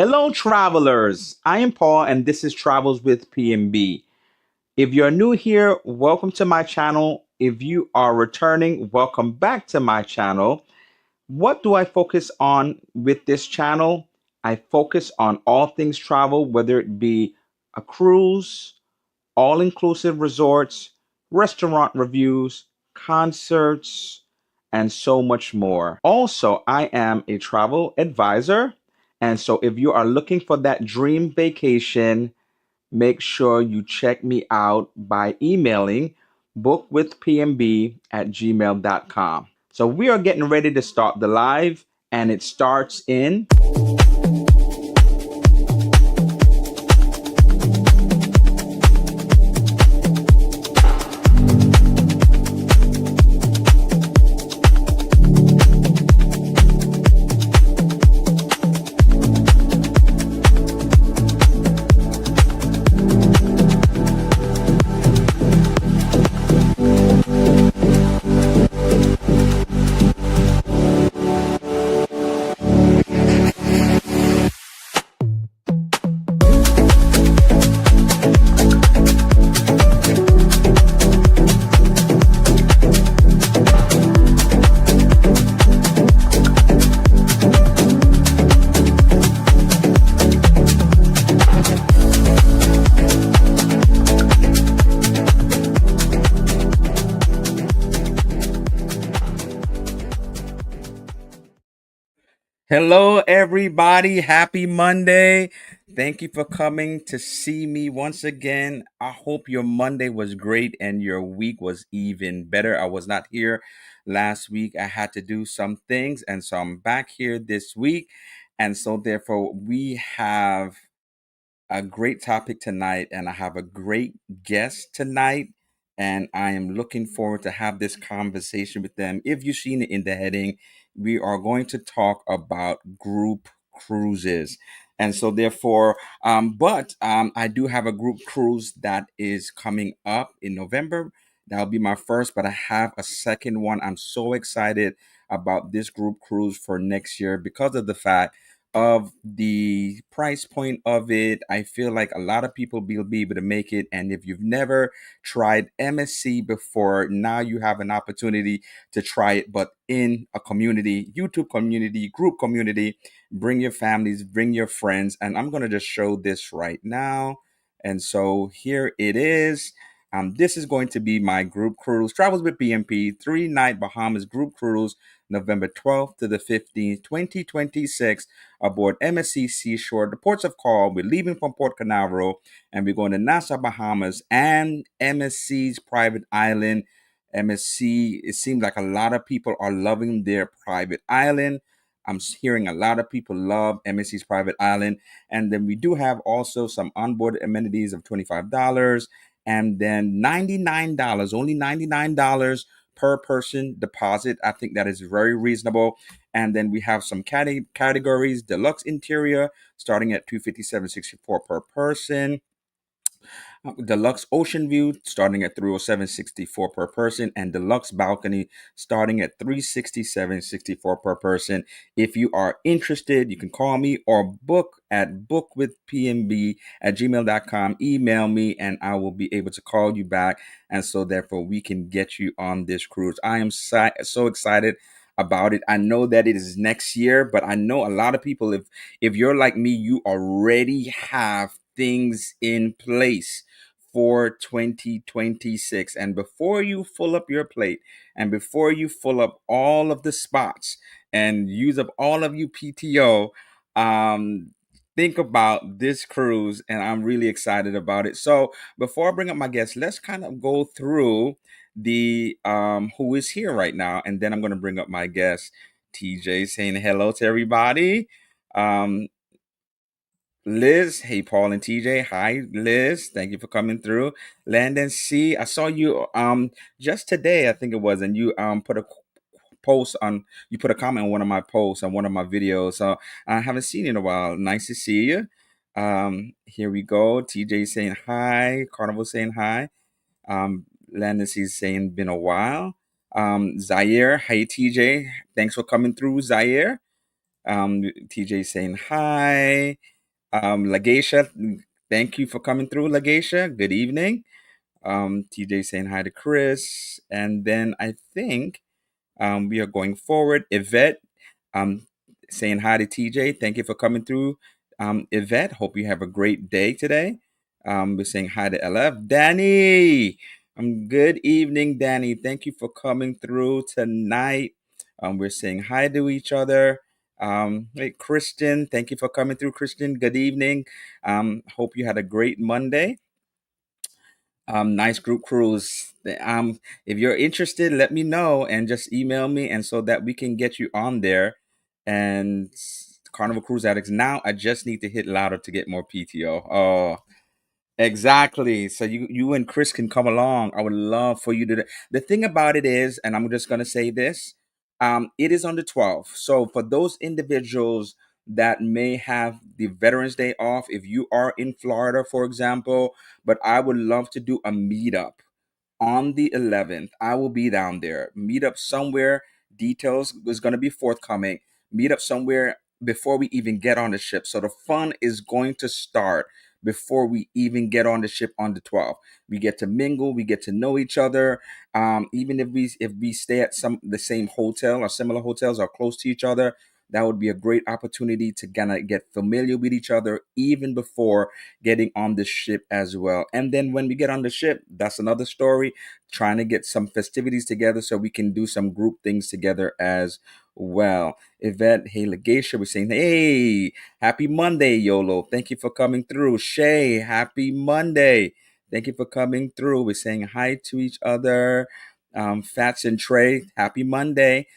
Hello, travelers. I am Paul, and this is Travels with PMB. If you're new here, welcome to my channel. If you are returning, welcome back to my channel. What do I focus on with this channel? I focus on all things travel, whether it be a cruise, all inclusive resorts, restaurant reviews, concerts, and so much more. Also, I am a travel advisor. And so if you are looking for that dream vacation, make sure you check me out by emailing bookwithpmb@gmail.com. So we are getting ready to start the live, and it starts in Hello, everybody. Happy Monday. Thank you for coming to see me once again. I hope your Monday was great and your week was even better. I was not here last week. I had to do some things, and so I'm back here this week. And so, therefore, we have a great topic tonight, and I have a great guest tonight, and I am looking forward to have this conversation with them. If you've seen it in the heading, we are going to talk about group cruises. And so, therefore, I do have a group cruise that is coming up in November. That'll be my first, but I have a second one. I'm so excited about this group cruise for next year because of the fact of the price point of it. I feel like a lot of people will be able to make it. And if you've never tried MSC before, now you have an opportunity to try it, but in a community, YouTube community, group community. Bring your families, bring your friends. And I'm going to just show this right now. And so here it is. This is going to be my group cruise, Travels with PMP, 3-night Bahamas group cruise, November 12th to the 15th, 2026, aboard MSC Seashore. The ports of call, we're leaving from Port Canaveral and we're going to Nassau, Bahamas, and MSC's private island. MSC, it seems like a lot of people are loving their private island. I'm hearing a lot of people love MSC's private island. And then we do have also some onboard amenities of $25 and then $99, only $99 per person deposit. I think that is very reasonable. And then we have some categories: deluxe interior starting at $257.64 per person, deluxe ocean view starting at $307.64 per person, and deluxe balcony starting at $367.64 per person. If you are interested, you can call me or book at bookwithpmb@gmail.com. Email me and I will be able to call you back, and so therefore we can get you on this cruise. I am so excited about it. I know that it is next year, but I know a lot of people, if you're like me, you already have things in place for 2026. And before you fill up your plate and before you fill up all of the spots and use up all of your PTO, um, think about this cruise, and I'm really excited about it. So before I bring up my guests, let's kind of go through the who is here right now, and then I'm going to bring up my guest, TJ, saying hello to everybody. Um, Liz, hey Paul and TJ, hi Liz, thank you for coming through. Landon C, I saw you just today, I think it was, and you put a post on, you put a comment on one of my posts on one of my videos. So I haven't seen you in a while. Nice to see you. Here we go. TJ saying hi. Carnival saying hi. Landon C is saying been a while. Zaire, hey TJ, thanks for coming through, Zaire. TJ saying hi. Lagesha, thank you for coming through, Lagesha. Good evening. TJ saying hi to Chris. And then I think we are going forward. Yvette, um, saying hi to TJ. Thank you for coming through. Yvette, hope you have a great day today. We're saying hi to LF. Danny, good evening, Danny. Thank you for coming through tonight. We're saying hi to each other. Hey, Christian, thank you for coming through, Christian. Good evening. Hope you had a great Monday. Nice group cruise. If you're interested, let me know and just email me, and so that we can get you on there. And Carnival Cruise Addicts. Now I just need to hit louder to get more PTO. Oh, exactly. So you and Chris can come along. I would love for you to. The thing about it is, and I'm just gonna say this, it is on the 12th. So for those individuals that may have the Veterans Day off, if you are in Florida, for example, but I would love to do a meetup on the 11th. I will be down there. Meet up somewhere. Details is going to be forthcoming. Meet up somewhere before we even get on the ship. So the fun is going to start before we even get on the ship on the 12th. We get to mingle, we get to know each other. Even if we stay at the same hotel or similar hotels or close to each other, that would be a great opportunity to kind of get familiar with each other even before getting on the ship as well. And then when we get on the ship, that's another story, trying to get some festivities together so we can do some group things together as well. Yvette, hey, Legacia, we're saying, hey, happy Monday, YOLO. Thank you for coming through. Shay, happy Monday. Thank you for coming through. We're saying hi to each other. Fats and Trey, happy Monday.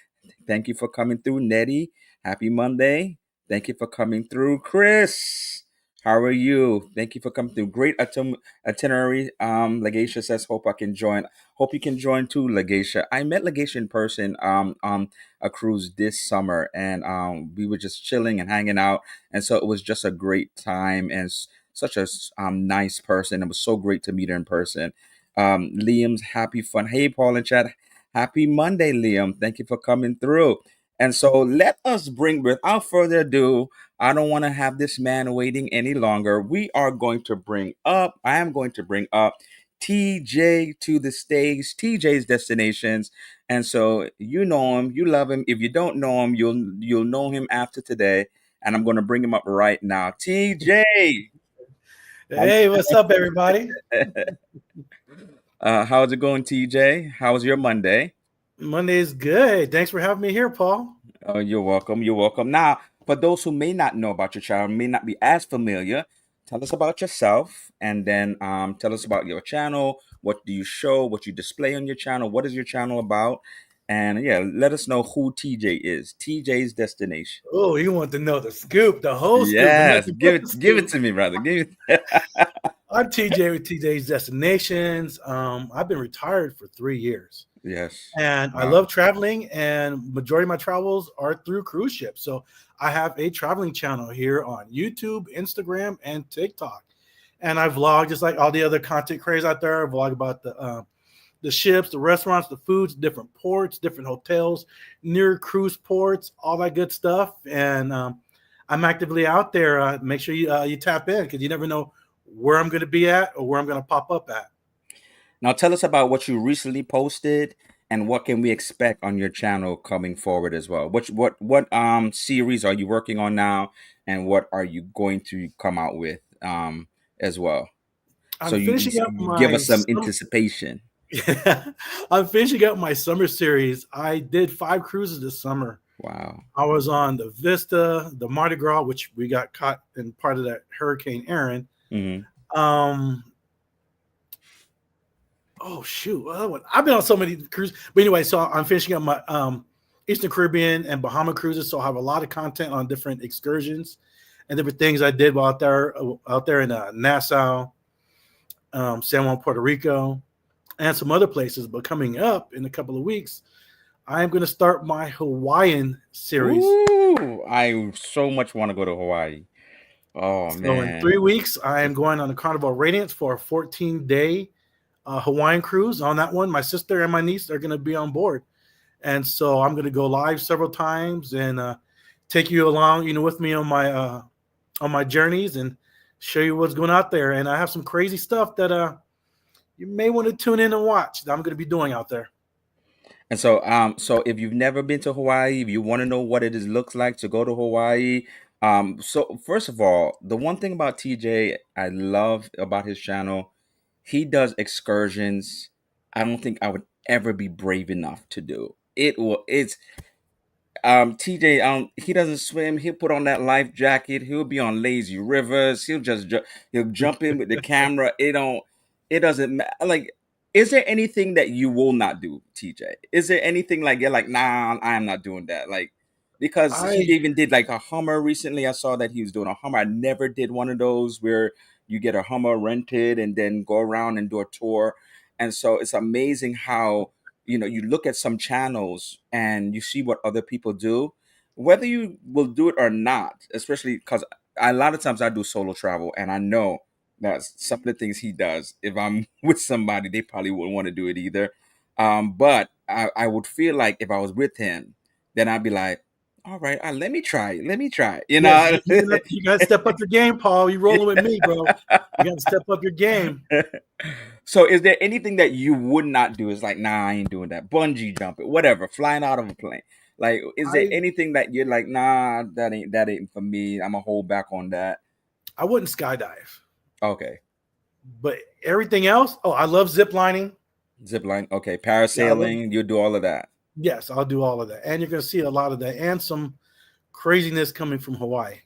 Thank you for coming through. Nettie, happy Monday. Thank you for coming through. Chris, how are you? Thank you for coming through. Great itinerary. Legacia says, hope I can join. Hope you can join too, Legacia. I met Legacia in person on a cruise this summer, and we were just chilling and hanging out. And so it was just a great time, and such a nice person. It was so great to meet her in person. Liam's happy fun. Hey, Paul and chat. Happy Monday, Liam. Thank you for coming through. And so let us bring, without further ado, I don't want to have this man waiting any longer. I am going to bring up TJ to the stage, TJ's Destinations. And so you know him, you love him. If you don't know him, you'll know him after today. And I'm going to bring him up right now. TJ. Hey, what's up, everybody? How's it going, TJ? How's your Monday? Monday is good. Thanks for having me here, Paul. Oh, you're welcome. You're welcome. Now, for those who may not know about your channel, may not be as familiar, tell us about yourself, and then tell us about your channel. What do you show? What you display on your channel? What is your channel about? And yeah, let us know who TJ is. TJ's Destination. Oh, you want to know the scoop, the whole scoop, and Yes, nothing but the give it scoop. to me, brother. Give it. I'm TJ with TJ's Destinations. I've been retired for 3 years, Yes. and I Wow. love traveling. And majority of my travels are through cruise ships. So I have a traveling channel here on YouTube, Instagram, and TikTok. And I vlog just like all the other content creators out there. I vlog about the ships, the restaurants, the foods, different ports, different hotels, near cruise ports, all that good stuff. And I'm actively out there. Make sure you tap in because you never know where I'm going to be at or where I'm going to pop up at. Now tell us about what you recently posted and what can we expect on your channel coming forward as well. What series are you working on now, and what are you going to come out with as well? So I'm finishing up you give my us some anticipation. I'm finishing up my summer series. I did 5 cruises this summer. Wow. I was on the Vista, the Mardi Gras, which we got caught in part of that Hurricane Aaron. Hmm. Um, Oh shoot! I've been on so many cruises, but anyway, so I'm finishing up my Eastern Caribbean and Bahama cruises. So I have a lot of content on different excursions and different things I did while out there in Nassau, San Juan, Puerto Rico, and some other places. But coming up in a couple of weeks, I am going to start my Hawaiian series. Ooh, I so much want to go to Hawaii. Oh So in man. 3 weeks, I am going on the Carnival Radiance for a 14-day Hawaiian cruise. On that one, my sister and my niece are going to be on board. And so I'm going to go live several times and take you along, with me on my on my journeys and show you what's going out there. And I have some crazy stuff that you may want to tune in and watch that I'm going to be doing out there. And so, so if you've never been to Hawaii, if you want to know what it is looks like to go to Hawaii, so first of all, the one thing about TJ I love about his channel, he does excursions. I don't think I would ever be brave enough to do. It's TJ, he doesn't swim. He'll put on that life jacket. He'll be on lazy rivers. He'll jump in with the camera. It doesn't matter. Like, is there anything that you will not do, TJ? Is there anything like you're like, nah, I am not doing that? Like, because he I even did like a Hummer recently. I saw that he was doing a Hummer. I never did one of those where you get a Hummer rented and then go around and do a tour. And so it's amazing how you look at some channels and you see what other people do, whether you will do it or not, especially because a lot of times I do solo travel and I know that some of the things he does, if I'm with somebody, they probably wouldn't want to do it either. But I would feel like if I was with him, then I'd be like, all right, let me try it, let me try it, Yes, you got to step up your game, Paul. You rolling with me, bro. You got to step up your game. So is there anything that you would not do? It's like, nah, I ain't doing that. Bungee jumping, whatever, flying out of a plane. Like, is there I anything that you're like, nah, that ain't for me. I'm gonna hold back on that. I wouldn't skydive, Okay. but everything else. Oh, I love zip lining. Zip line, okay. Yeah, I love. Parasailing, you do all of that. Yes, I'll do all of that, and you're going to see a lot of that, and some craziness coming from Hawaii.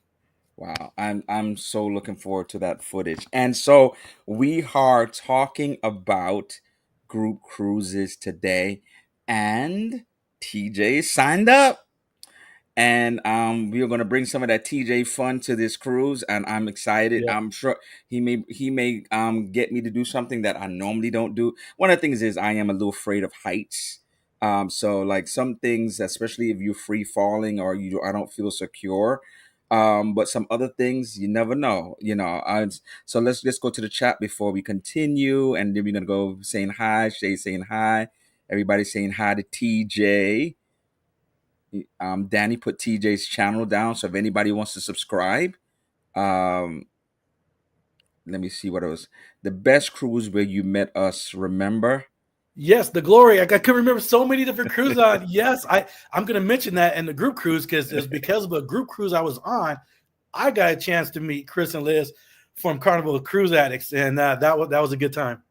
Wow. I'm so looking forward to that footage. And so we are talking about group cruises today. And TJ signed up. And we are going to bring some of that TJ fun to this cruise, and I'm excited. Yeah. I'm sure he may get me to do something that I normally don't do. One of the things is I am a little afraid of heights. So like some things, especially if you're free falling or I don't feel secure. But some other things you never know. So let's just go to the chat before we continue, and then we're gonna go saying hi. Shay saying hi. Everybody saying hi to TJ. Danny put TJ's channel down, so if anybody wants to subscribe, um, let me see what it was. The best cruise where you met us. Remember? Yes, the glory. I could remember so many different cruises on. Yes, I'm going to mention that in the group cruise because it's because of a group cruise I was on. I got a chance to meet Chris and Liz from Carnival Cruise Addicts, and that was a good time.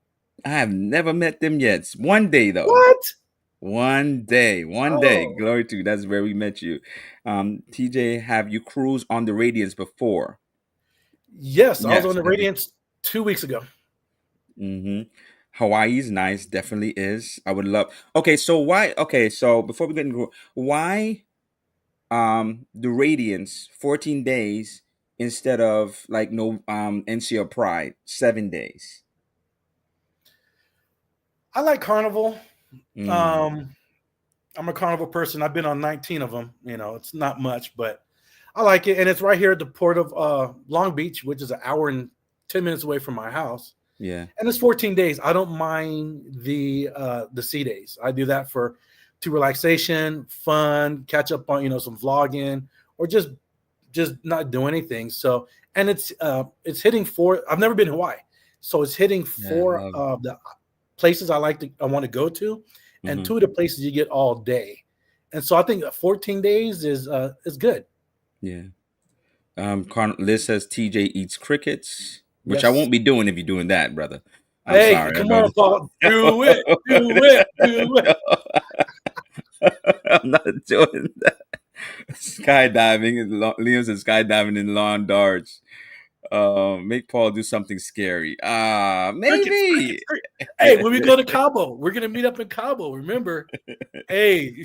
I have never met them yet. One day though. What? One day. Oh, Glory to you. That's where we met you. TJ, have you cruised on the Radiance before? yes, I was on Yes. the Have you? Radiance 2 weeks ago. hmm Hawaii's nice. Definitely is. I would love. Okay, so why? Okay, so before we get into why the Radiance 14 days instead of like no NCO Pride 7 days. I like Carnival. Mm, Um, I'm a Carnival person. I've been on 19 of them. It's not much, but I like it, and it's right here at the port of Long Beach, which is an hour and 10 minutes away from my house. yeah. And it's 14 days. I don't mind the sea days. I do that for to relaxation, fun, catch up on some vlogging, or just not do anything. So, and it's hitting four. I've never been to Hawaii, so it's hitting Yeah, I four love. of the places I want to go to, and Hmm. two of the places you get all day. And so I think 14 days is good. Yeah. Liz says TJ eats crickets, which I Yes. won't be doing if you're doing that, brother. I'm Hey, sorry. come on, Paul. Do it. Do it. Do it. I'm not doing that. Skydiving. Liam says skydiving in lawn darts. Make Paul do something scary. Crickets, Maybe. crickets, crickets. Hey, when we go to Cabo, we're gonna meet up in Cabo. Remember? Hey,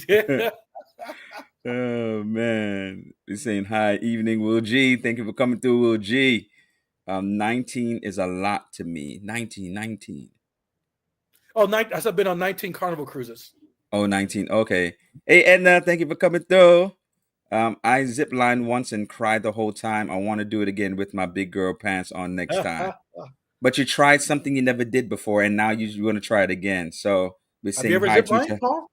Oh man, we're saying hi, evening, Will G. Thank you for coming through, Will G. 19 is a lot to me. 19. oh, I said I've been on 19 Carnival cruises. Oh, 19. Okay. Hey, Edna, thank you for coming through. I zip lined once and cried the whole time. I want to do it again with my big girl pants on next time. Have But you tried something you never did before, and now you want to try it again. So we're you saying ever hi zip to each lined, other. Paul?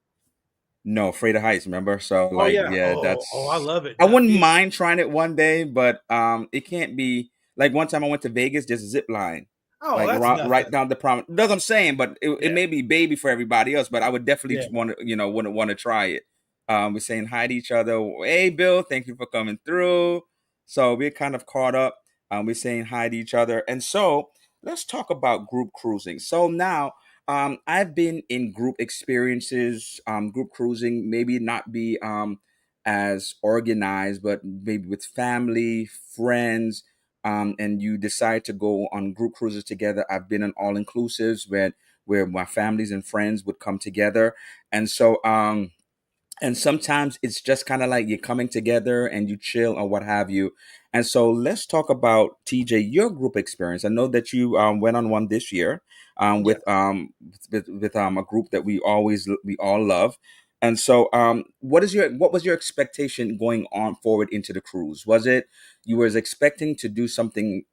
No, Afraid of Heights, remember? So Oh like, yeah. yeah, Oh, I that's love it. I That wouldn't feeling. mind trying it one day, but it can't be like one time I went to Vegas, just zip line, Oh, like that's right nothing. down the prom. That's what I'm saying, but it Yeah. may be baby for everybody else, but I would definitely Yeah. want to, wouldn't want to try it. We're saying hi to each other. Hey, Bill, thank you for coming through. So we're kind of caught up. We're saying hi to each other, and so let's talk about group cruising. So now I've been in group experiences, group cruising, maybe not be as organized, but maybe with family, friends, and you decide to go on group cruises together. I've been on all inclusives where my families and friends would come together, and so and sometimes it's just kind of like you're coming together and you chill or what have you. And so let's talk about TJ, your group experience. I know that you went on one this year Yeah. with a group that we all love. And so what was your expectation going on forward into the cruise? Was it you was expecting to do something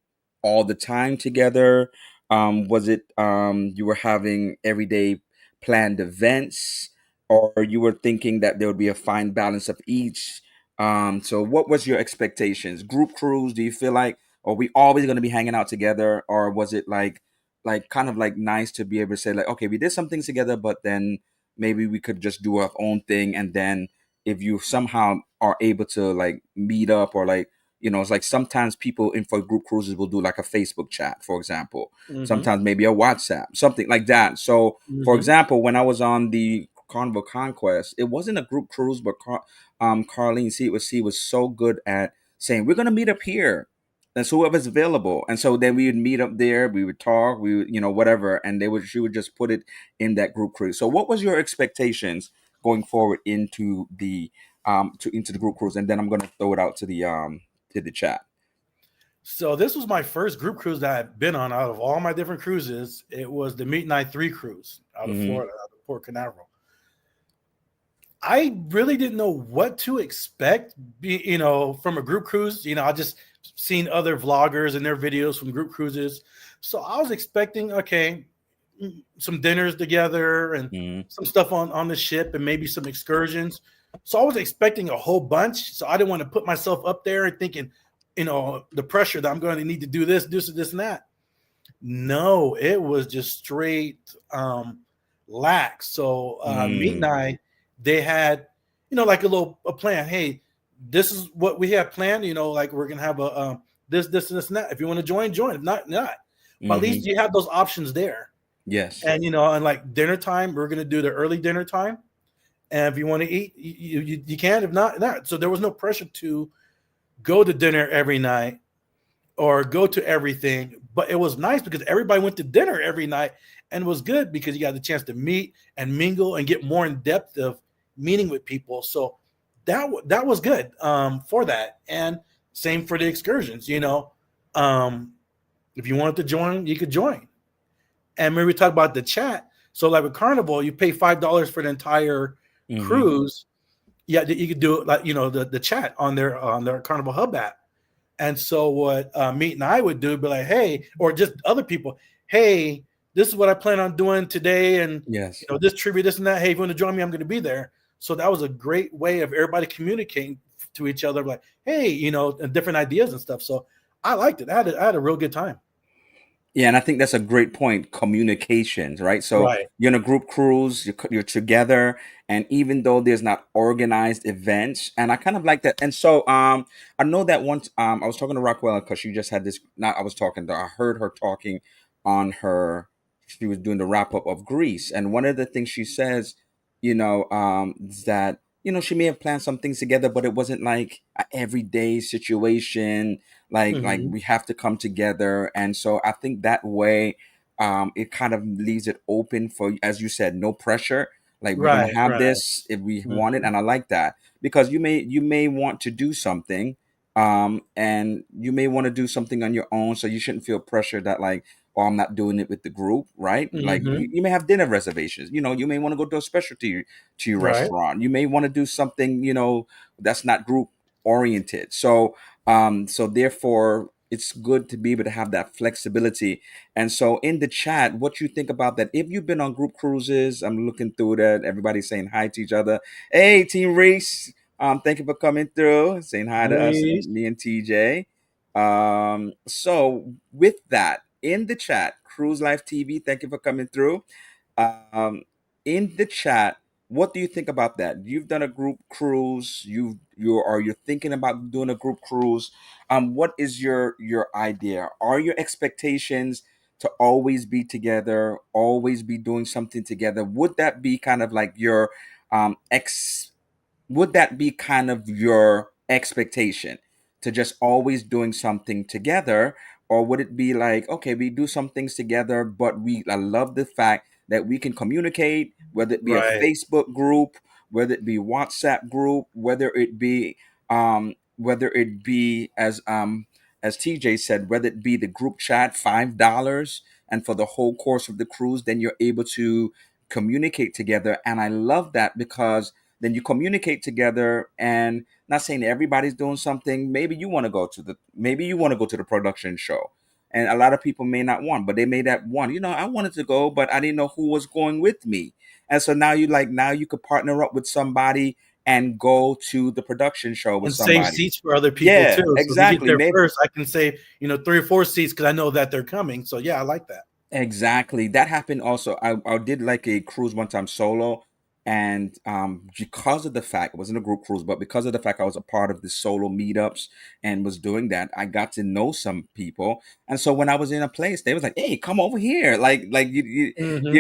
all the time together? Was it you were having everyday planned events, or you were thinking that there would be a fine balance of each? So what was your expectations? Group cruise, do you feel like are we always going to be hanging out together, or was it like kind of like nice to be able to say like, okay, we did some things together, but then maybe we could just do our own thing, and then if you somehow are able to like meet up, or like, it's like sometimes people in for group cruises will do like a Facebook chat, for example, Mm-hmm. sometimes maybe a WhatsApp, something like that. So for Mm-hmm. example, when I was on the Carnival Conquest, it wasn't a group cruise, but Carlene C was so good at saying, we're going to meet up here. And so whoever's available. And so then we would meet up there, we would talk, we would, whatever. And she would just put it in that group cruise. So what was your expectations going forward into the group cruise? And then I'm going to throw it out to the chat. So this was my first group cruise that I've been on out of all my different cruises. It was the Meet Night 3 cruise out of Hmm. Florida, out of Port Canaveral. I really didn't know what to expect, from a group cruise. I just seen other vloggers and their videos from group cruises. So I was expecting, okay, some dinners together and Hmm. some stuff on the ship and maybe some excursions. So I was expecting a whole bunch. So I didn't want to put myself up there and thinking, the pressure that I'm going to need to do this, and that. No, it was just straight lax. So Meet Mm. Night, they had, like a plan. Hey, this is what we have planned. Like we're gonna have a this and that. If you want to join, join. If not, not. But at least Hmm. you have those options there. Yes. And like dinner time, we're gonna do the early dinner time. And if you want to eat, you can. If not, not. So there was no pressure to go to dinner every night or go to everything. But it was nice because everybody went to dinner every night and it was good because you got the chance to meet and mingle and get more in depth of meeting with people. So that was good for that. And same for the excursions. Um, if you wanted to join, you could join. And when we talk about the chat, so like with Carnival, you pay $5 for the entire Hmm. cruise. Yeah, you could do it like the chat on their Carnival Hub app. And so what Meet and I would do would be like, hey, or just other people, hey, this is what I plan on doing today, and Yes. this trivia, this and that. Hey, if you want to join me, I'm going to be there. So that was a great way of everybody communicating to each other, like, hey, and different ideas and stuff. So I liked it. I had a real good time. Yeah, and I think that's a great point. Communications, right? So Right. you're in a group cruise, you're together, and even though there's not organized events, and I kind of like that. And so, I know that once, I was talking to Rockwell because she just had this. Not I was talking to. I heard her talking on her. She was doing the wrap up of Greece, and one of the things she says, is that she may have planned some things together, but it wasn't like an everyday situation, like Hmm. we have to come together. And so I think that way it kind of leaves it open for, as you said, no pressure, like we're gonna Right. have Right. this if we want it. Hmm. And I like that because you may want to do something, and you may want to do something on your own, so you shouldn't feel pressure that like, oh, I'm not doing it with the group, right? Like Hmm. you may have dinner reservations, you may want to go to a specialty to your Right. restaurant, you may want to do something that's not group oriented. So therefore, it's good to be able to have that flexibility. And so in the chat, what you think about that? If you've been on group cruises, I'm looking through that. Everybody's saying hi to each other. Hey, Team Reese. Thank you for coming through, saying hi to us, Reese. me and TJ. So with that in the chat, Cruise Life TV, thank you for coming through. Um, in the chat, what do you think about that? You've done a group cruise. You're thinking about doing a group cruise. What is your idea? Are your expectations to always be together, always be doing something together? Would that be kind of like your ex would that be kind of your expectation to just always doing something together, or would it be like, okay, we do some things together, but I love the fact that we can communicate, whether it be a Right. Facebook group, whether it be WhatsApp group, whether it be as TJ said, whether it be the group chat, $5, and for the whole course of the cruise, then you're able to communicate together. And I love that because then you communicate together, and not saying everybody's doing something. Maybe you want to go to the production show, and a lot of people may not want, but they may that one, I wanted to go, but I didn't know who was going with me. And so now you could partner up with somebody and go to the production show with And save somebody. seats for other people Yeah, too. So if you get exactly. there Maybe. first, I can save, 3 or 4 seats because I know that they're coming. So yeah, I like that. Exactly. That happened also. I did like a cruise one time solo. And because of the fact it wasn't a group cruise, but because of the fact I was a part of the solo meetups and was doing that, I got to know some people. And so when I was in a place, they was like, "Hey, come over here!" Like Hmm.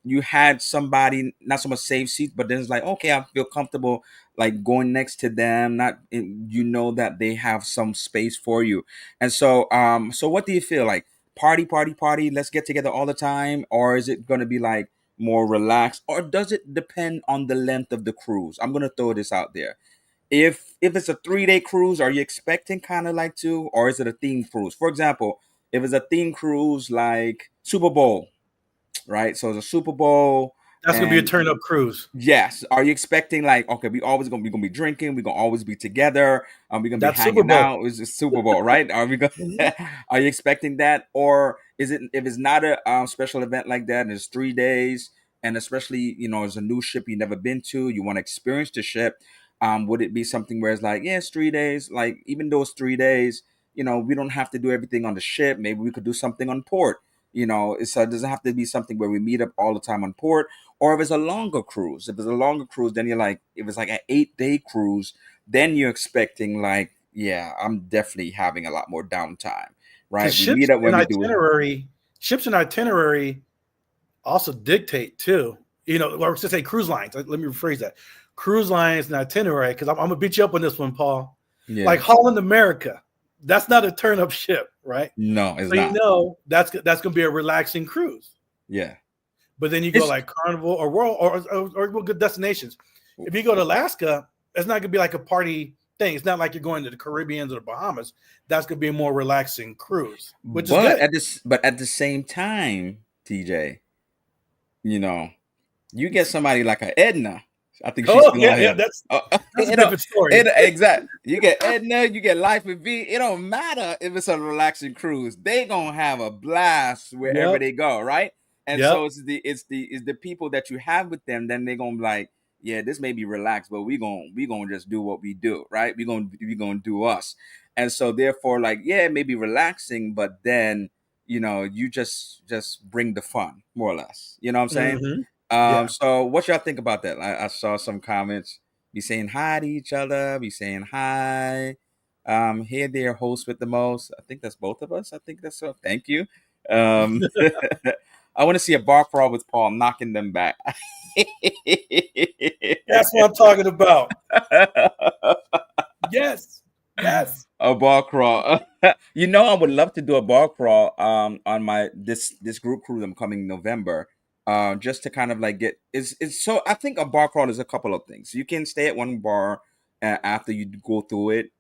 you had somebody, not so much save seats, but then it's like, okay, I feel comfortable like going next to them. Not you know that they have some space for you. And so so what do you feel like? Party, party, party, let's get together all the time? Or is it going to be like more relaxed? Or does it depend on the length of the cruise? I'm going to throw this out there. If it's a 3 day cruise, are you expecting kind of like to, or is it a theme cruise? For example, if it's a theme cruise like Super Bowl, right? So it's a Super Bowl, That's gonna be a and turn up cruise. yes. Are you expecting like, okay, we gonna be drinking, we're gonna always be together, we're gonna be That's Super hanging Bowl. out? It's just Super Bowl, right? Are we gonna Mhm. are you expecting that? Or is it, if it's not a special event like that and it's 3 days, and especially, it's a new ship you never been to, you want to experience the ship, would it be something where it's like, yeah, it's 3 days, like even though it's 3 days, we don't have to do everything on the ship, maybe we could do something on port, so it doesn't have to be something where we meet up all the time on port. Or if it's a longer cruise, then you're like, if it's like an 8 day cruise, then you're expecting like, yeah, I'm definitely having a lot more downtime, Because right? We meet up when we do. ships and itinerary also dictate too. Or to say cruise lines. Let me rephrase that. Cruise lines and itinerary, because I'm gonna beat you up on this one, Paul. Like Yeah. Holland America, that's not a turn up ship, right? No, it's So not. that's gonna be a relaxing cruise. Yeah. But then you go It's like Carnival or World or good destinations. If you go to Alaska, it's not gonna be like a party thing. It's not like you're going to the Caribbean or the Bahamas. That's gonna be a more relaxing cruise, which is but good. at the same time, TJ, you know, you get somebody like a Edna. I think she's Oh still yeah, on yeah. here. That's a different story. Exactly. You get Edna, you get Life with V. It don't matter if it's a relaxing cruise. They gonna have a blast wherever Yep. they go, right? And so Yep. it's the people that you have with them. Then they gonna be like, yeah, this may be relaxed, but we gonna just do what we do, right? We gonna do us. And so therefore, like, yeah, it may be relaxing, but then you just bring the fun, more or less. You know what I'm saying? Hmm. Yeah. So what y'all think about that? I saw some comments. Be saying hi to each other. Be saying hi. Here there, host with the most. I think that's both of us. I think that's so. Thank you. Um, I want to see a bar crawl with Paul knocking them back. That's what I'm talking about. Yes. Yes. A bar crawl. I would love to do a bar crawl on my this group cruise I'm coming November. Just to kind of like get it's so I think a bar crawl is a couple of things. You can stay at one bar after you go through it,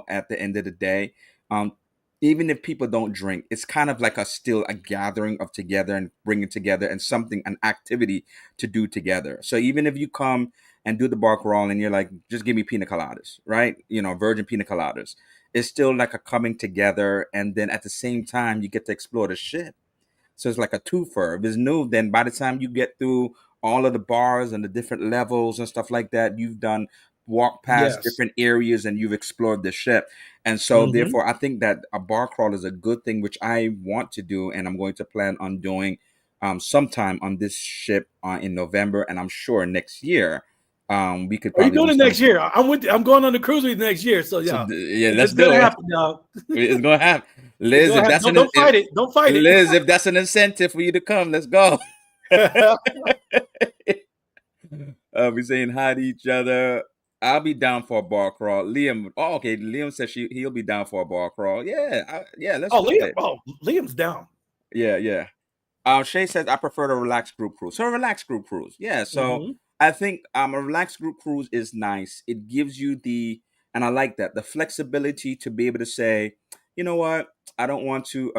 at the end of the day. Um even if people don't drink, it's kind of like still a gathering of together and bringing together and something, an activity to do together. So even if you come and do the bar crawl and you're like, just give me pina coladas, right? Virgin pina coladas. it's still like a coming together, and then at the same time you get to explore the ship. So it's like a twofer. If it's new, then by the time you get through all of the bars and the different levels and stuff like that, you've done walk past Yes. different areas and you've explored the ship. And so Hmm. therefore I think that a bar crawl is a good thing, which I want to do, and I'm going to plan on doing sometime on this ship in November, and I'm sure next year we could Are you probably doing do it some. next year? I'm with you. I'm going on the cruise with you next year. So So yeah, yeah, let's it's do gonna it. happen, y'all. It's gonna happen, It's Liz. gonna If happen. that's Don't fight it. Don't fight it. Liz, if that's an incentive for you to come, let's go. We're saying hi to each other. I'll be down for a bar crawl. Liam, oh, okay. Liam says he'll be down for a bar crawl. Yeah, yeah. Let's Oh, do Liam. it. Oh, Liam's down. Yeah, yeah. Shay says I prefer a relaxed group cruise. So a relaxed group cruise. Yeah. So Hmm. I think a relaxed group cruise is nice. It gives you and I like that, the flexibility to be able to say, you know what, I don't want to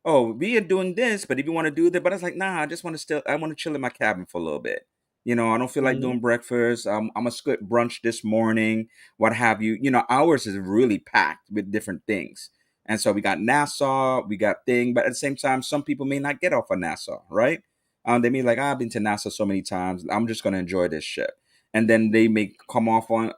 oh, we are doing this, but if you want to do that, but it's like, nah, I want to chill in my cabin for a little bit. I don't feel like Hmm. doing breakfast. I'm gonna skip brunch this morning, what have you. Ours is really packed with different things. And so we got Nassau, we got thing, but at the same time, some people may not get off of Nassau, right? They may be like, I've been to Nassau so many times, I'm just gonna enjoy this ship. And then they may come off on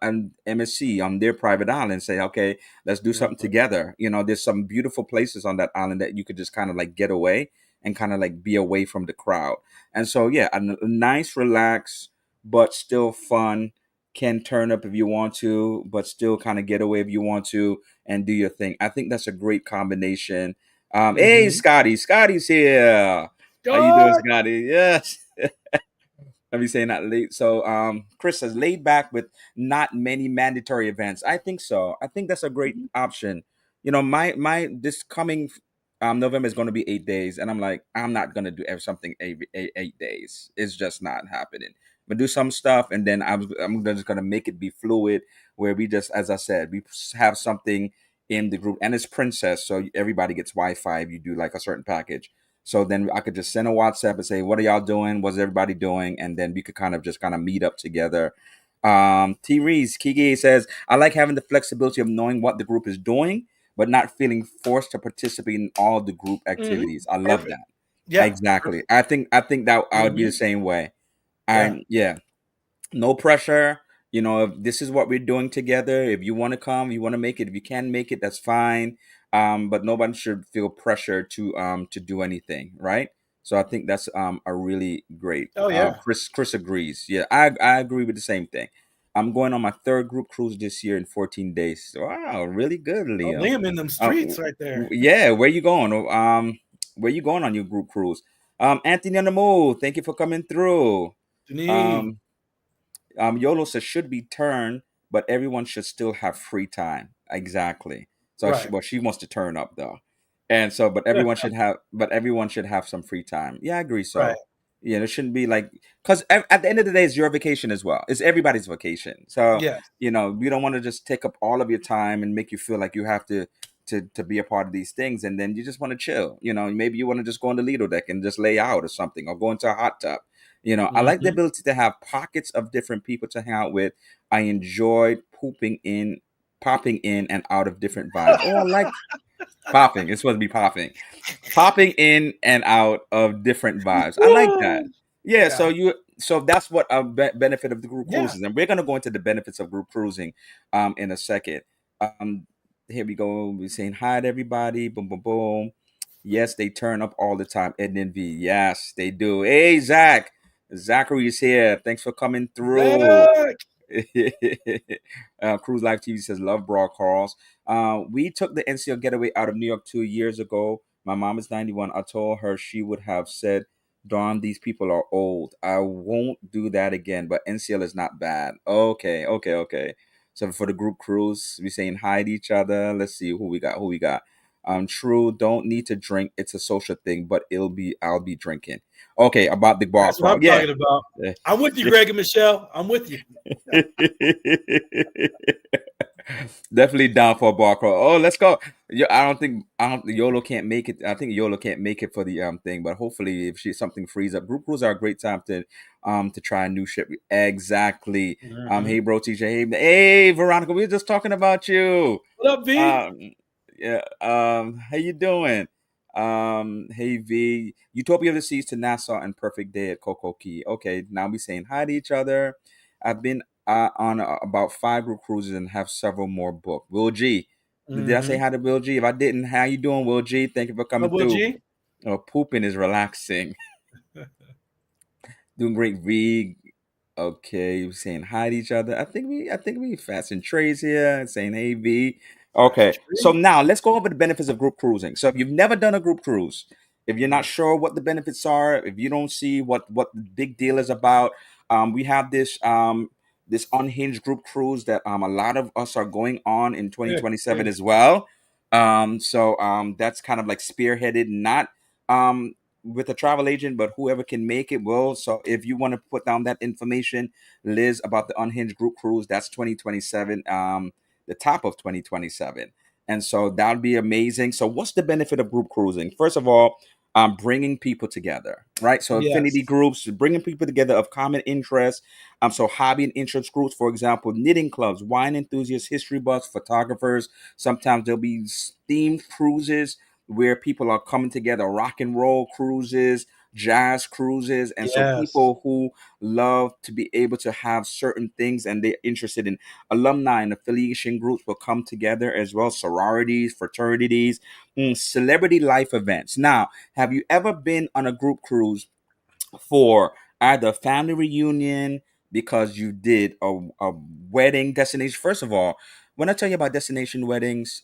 MSC on their private island and say, okay, let's do something Hmm. together. There's some beautiful places on that island that you could just kind of like get away and kind of like be away from the crowd. And so, yeah, a nice, relax, but still fun, can turn up if you want to, but still kind of get away if you want to and do your thing. I think that's a great combination. Hey, Hmm. Scotty's here. How you doing, God. Scotty? Yes. Let me say not late. So, Chris says laid back with not many mandatory events. I think so. I think that's a great Mhm. option. My this coming November is going to be 8 days, and I'm like, I'm not going to do something every 8 days. It's just not happening. But do some stuff, and then I'm just going to make it be fluid, where we just, as I said, we have something in the group, and it's Princess, so everybody gets Wi-Fi if you do like a certain package. So then I could just send a WhatsApp and say, "What are y'all doing? What's everybody doing?" And then we could kind of meet up together. T. Reese Kige says, "I like having the flexibility of knowing what the group is doing, but not feeling forced to participate in all the group Hmm. activities." I love Perfect. that. Yeah. Exactly. Perfect. I think that I would be the Hmm. same way. Yeah. And yeah, no pressure. If this is what we're doing together, if you want to come, you want to make it, if you can make it, that's fine. But nobody should feel pressure to do anything, right? So I think that's a really great. Oh yeah. Chris agrees. Yeah, I agree with the same thing. I'm going on my third group cruise this year in 14 days. Wow, really good, Oh, Liam. Liam in them streets right there. Yeah, where you going? Where you going on your group cruise? Anthony on the move, thank you for coming through. Denise. um YOLO says should be turned, but everyone should still have free time. Exactly. So, Right. she wants to turn up though, and so, but everyone should have some free time. Yeah, I agree. Right. So, yeah, there shouldn't be like, because at the end of the day, it's your vacation as well. It's everybody's vacation. So, Yes. we don't want to just take up all of your time and make you feel like you have to be a part of these things, and then you just want to chill. Maybe you want to just go on the Lido deck and just lay out or something, or go into a hot tub. I like the Hmm. ability to have pockets of different people to hang out with. I enjoyed popping in and out of different vibes. Oh, I like popping. It's supposed to be popping. Popping in and out of different vibes. I like that. Woo! Yeah, Yeah. so that's what a benefit of the group Yeah. cruises, and we're gonna go into the benefits of group cruising in a second. Um Here we go. We're saying hi to everybody. Boom, boom, boom. Yes, they turn up all the time. Ed and V. Yes, they do. Hey, Zach. Zachary is here. Thanks for coming through. Zach. Cruise Life TV says, love Broad Carls. We took the NCL getaway out of New York 2 years ago. My mom is 91. I told her she would have said, Dawn, these people are old. I won't do that again, but NCL is not bad. Okay, okay, okay. So for the group cruise, we saying hi to each other. Let's see who we got. Who we got? True, don't need to drink. It's a social thing, but I'll be drinking. Okay, about the bar That's what crawl. I'm Yeah. talking about. I'm with you, Greg and Michelle. I'm with you. Definitely down for a bar crawl. Oh, let's go. I don't YOLO can't make it. I think YOLO can't make it for the thing, but hopefully if she something frees up, group cruise are a great time to try a new ship. Exactly. Mhm. Hey bro, TJ. Hey Veronica, we were just talking about you. What up, V? Um, yeah. How you doing? Hey V. Utopia of the Seas to Nassau and Perfect Day at Coco Key. Okay, now we saying hi to each other. I've been on about 5 group cruises and have several more booked. Will G. Did I say Mm-hmm. hi to Will G? If I didn't, how you doing, Will G? Thank you for What coming up, Will through. G? Pooping is relaxing. Doing great, V. Okay, saying hi to each other. I think we fast and trace here, saying hey V. Fast Okay, so Tree. now let's go over the benefits of group cruising. So if you've never done a group cruise, if you're not sure what the benefits are, if you don't see what the big deal is about, we have this unhinged group cruise that a lot of us are going on in 2027 as well. So that's kind of like spearheaded, not um with a travel agent, but whoever can make it will. So if you want to put down that information, Liz, about the Unhinged Group Cruise, that's 2027, the top of 2027. And so that'd be amazing. So what's the benefit of group cruising? First of all, bringing people together, right? So affinity Yes. groups, bringing people together of common interest. So hobby and interest groups, for example, knitting clubs, wine enthusiasts, history buffs, photographers. Sometimes there'll be themed cruises where people are coming together, rock and roll cruises, jazz cruises. And so Yes. people who love to be able to have certain things and they're interested in alumni and affiliation groups will come together as well, sororities, fraternities, celebrity life events. Now, have you ever been on a group cruise for either family reunion because you did a wedding destination? First of all, when I tell you about destination weddings,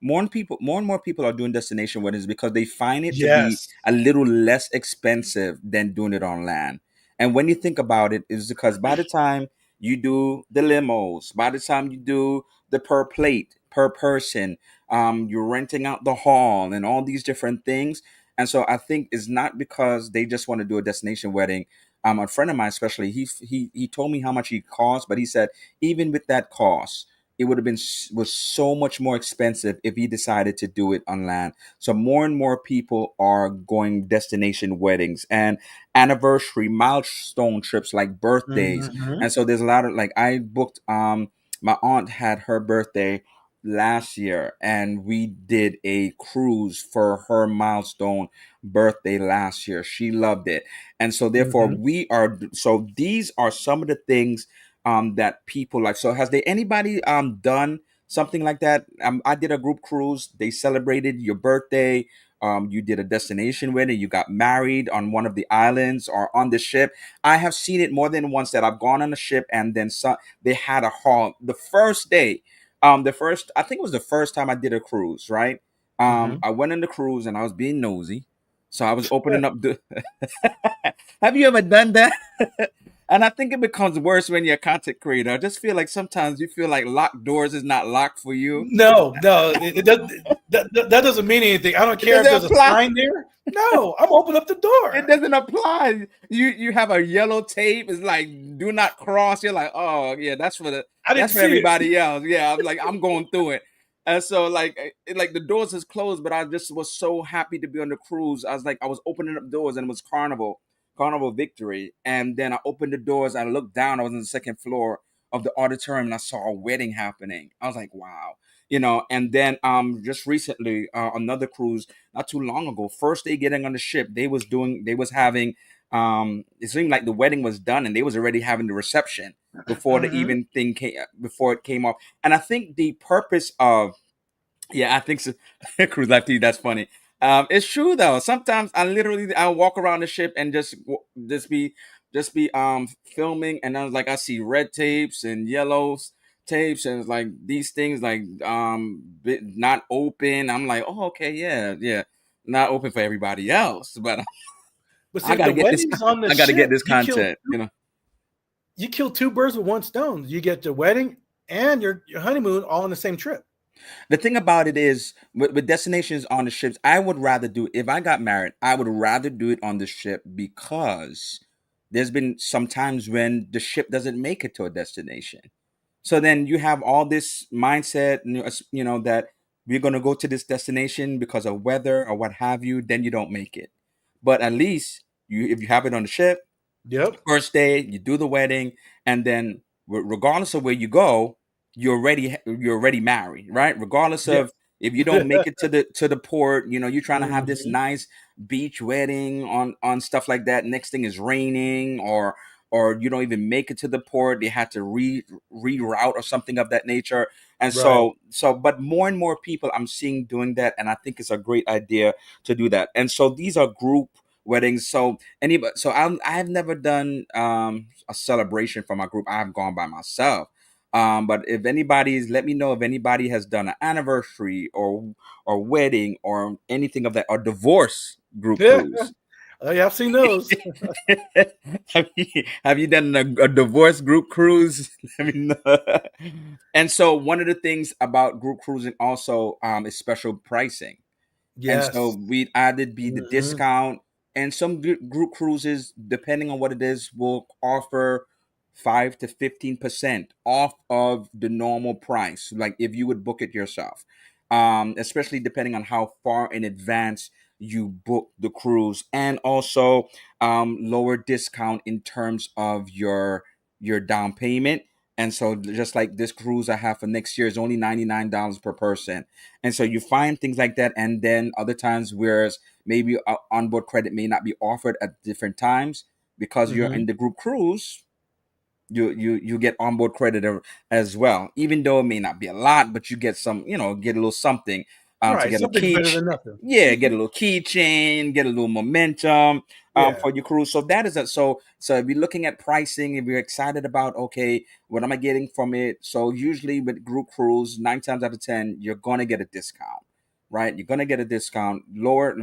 more and more people are doing destination weddings because they find it to be Yes. a little less expensive than doing it on land. And when you think about it, is because by the time you do the limos, by the time you do the per plate per person, you're renting out the hall and all these different things. And so I think it's not because they just want to do a destination wedding. A friend of mine, especially, he told me how much he cost, but he said even with that cost, it would have been was so much more expensive if he decided to do it on land. So more and more people are going destination weddings and anniversary milestone trips like birthdays. Mm-hmm. And so there's a lot of like I booked. My aunt had her birthday last year and we did a cruise for her milestone birthday last year. She loved it. And so therefore Mm-hmm. we are so these are some of the things that people like. So has there anybody done something like that? I did a group cruise. They celebrated your birthday. You did a destination wedding. You got married on one of the islands or on the ship. I have seen it more than once that I've gone on a ship and then some, they had a hall the first day. The first, I think it was the first time I did a cruise, right? Mm-hmm. I went on the cruise and I was being nosy. So I was opening up the Have you ever done that? And I think it becomes worse when you're a content creator. I just feel like sometimes you feel like locked doors is not locked for you. No, no, it does, that doesn't mean anything. I don't It care if doesn't there's a apply. sign there. No, I'm opening up the It door. doesn't apply. You have a yellow tape. It's like do not cross. You're like, oh yeah, I didn't that's for see it. everybody else. Yeah, I'm like I'm going through it. And so like like the doors is closed, but I just was so happy to be on the cruise. I was opening up doors and it was Carnival Victory. And then I opened the doors. I looked down. I was on the second floor of the auditorium and I saw a wedding happening. I was like, wow. And then just recently another cruise not too long ago, first day getting on the ship, they was having it seemed like the wedding was done and they was already having the reception before the Mm-hmm. even thing came before it came off. And I think the purpose of yeah, I think so. Cruise Life TV, that's funny. It's true though. Sometimes I walk around the ship and just be filming, and I was like I see red tapes and yellows tapes, and it's like these things like not open. I'm like, oh okay, yeah, yeah, not open for everybody else, but But I see, gotta the get this. weddings on the I gotta get ship, this content. you kill two birds with one stone. You get the wedding and your honeymoon all on the same trip. The thing about it is, with destinations on the ships, I would rather do if I got married, I would rather do it on the ship because there's been some times when the ship doesn't make it to a destination. So then you have all this mindset, that we're going to go to this destination because of weather or what have you. Then you don't make it. But at least if you have it on the ship, Yep. first day you do the wedding, and then regardless of where you go, you're already married, right? Regardless Yeah. of if you don't make it to the port, you're trying to have this Hmm. nice beach wedding on stuff like that. Next thing is raining, or you don't even make it to the port. They had to reroute or something of that nature. And Right. but more and more people I'm seeing doing that, and I think it's a great idea to do that. And so these are group weddings. So anybody, so I've never done a celebration for my group. I've gone by myself. But if anybody's, let me know if anybody has done an anniversary or wedding or anything of that, or divorce group Yeah. cruise. Oh, yeah, I've seen those. Have you done a divorce group cruise? Let me know. And so one of the things about group cruising also is special pricing. And so Yes. we added be the Hmm. discount, and some group cruises, depending on what it is, will offer 5 to 15% off of the normal price. Like if you would book it yourself, especially depending on how far in advance you book the cruise, and also lower discount in terms of your down payment. And so just like this cruise I have for next year is only $99 per person. And so you find things like that, and then other times, whereas maybe onboard credit may not be offered at different times because you're Hmm. in the group cruise, you get onboard credit as well, even though it may not be a lot, but you get some, get a little something, to Right. get a Something's key. better than nothing. Yeah, get a little keychain, get a little momentum Yeah. for your cruise. So that is it. So if you're looking at pricing, if you're excited about, okay, what am I getting from it? So usually with group cruise, 9 times out of 10, you're gonna get a discount, right? You're gonna get a discount, lower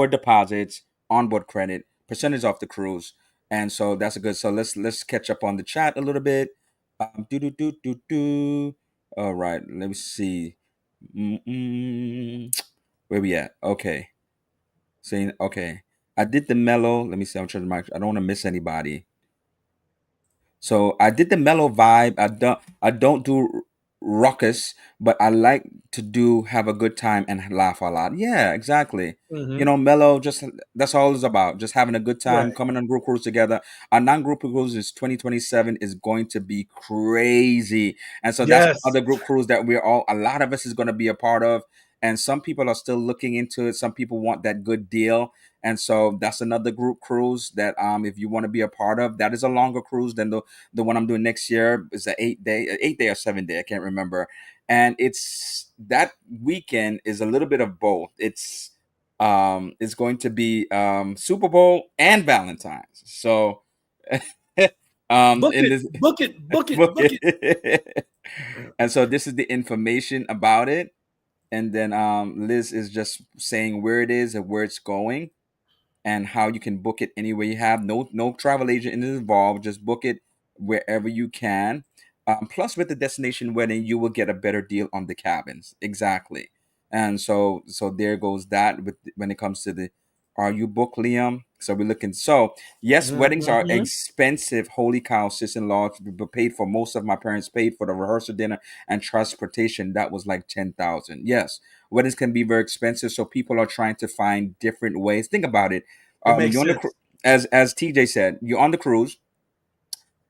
deposits, onboard credit, percentage off the cruise. And so that's a good. So let's catch up on the chat a little bit. Do do do do do. All right, let me see. Mm-mm. Where we at? Okay, saying okay. I did the mellow. Let me see. I'm trying to. I don't want to miss anybody. So I did the mellow vibe. I don't do ruckus, but I like to do have a good time and laugh a lot. Yeah, exactly. Hmm. Mellow, just that's all it's about. Just having a good time, Right. coming on group cruise together. Our non-group cruise is 2027 is going to be crazy. And so that's Yes. another group cruise that a lot of us is going to be a part of. And some people are still looking into it. Some people want that good deal. And so that's another group cruise that if you want to be a part of, that is a longer cruise than the one I'm doing next year. Is an 8 day or 7 day, I can't remember. And it's that weekend is a little bit of both. It's going to be Super Bowl and Valentine's. So Book in it. this Book it. Book it. book Book it. it. And so this is the information about it. And then Liz is just saying where it is and where it's going and how you can book it anywhere you have. No travel agent is involved. Just book it wherever you can. Plus, with the destination wedding, you will get a better deal on the cabins. Exactly. And so there goes that with when it comes to the are you booked, Liam? So we're looking. So yes, weddings are Hmm. expensive. Holy cow, sis-in-law paid for most of my parents paid for the rehearsal dinner and transportation. That was like 10,000. Yes, weddings can be very expensive. So people are trying to find different ways. Think about it. It makes You're on the sense. as TJ said, you're on the cruise.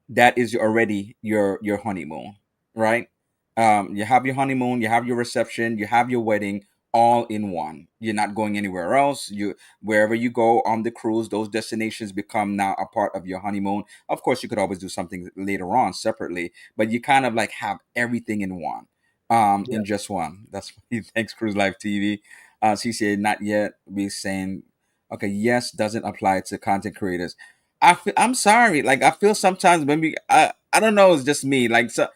That is already your honeymoon, right? You have your honeymoon, you have your reception, you have your wedding all in one. You're not going anywhere else. You Wherever you go on the cruise, those destinations become now a part of your honeymoon. Of course, you could always do something later on separately, but you kind of like have everything in one, Yeah. in just one. That's thanks Cruise Life TV. CCA not yet. We saying okay. Yes, doesn't apply to content creators. I'm sorry. Like I feel sometimes when I don't know. It's just me. Like so.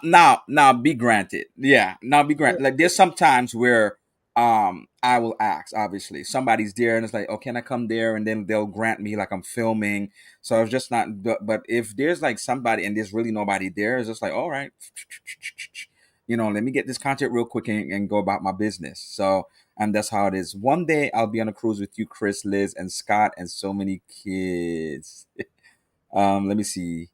No, now be granted. Yeah, now be granted. Like there's some times where I will ask. Obviously, somebody's there and it's like, oh, can I come there? And then they'll grant me like I'm filming. So it's just not. But if there's like somebody and there's really nobody there, it's just like, all right, let me get this content real quick and go about my business. So and that's how it is. One day I'll be on a cruise with you, Chris, Liz, and Scott, and so many kids. Let me see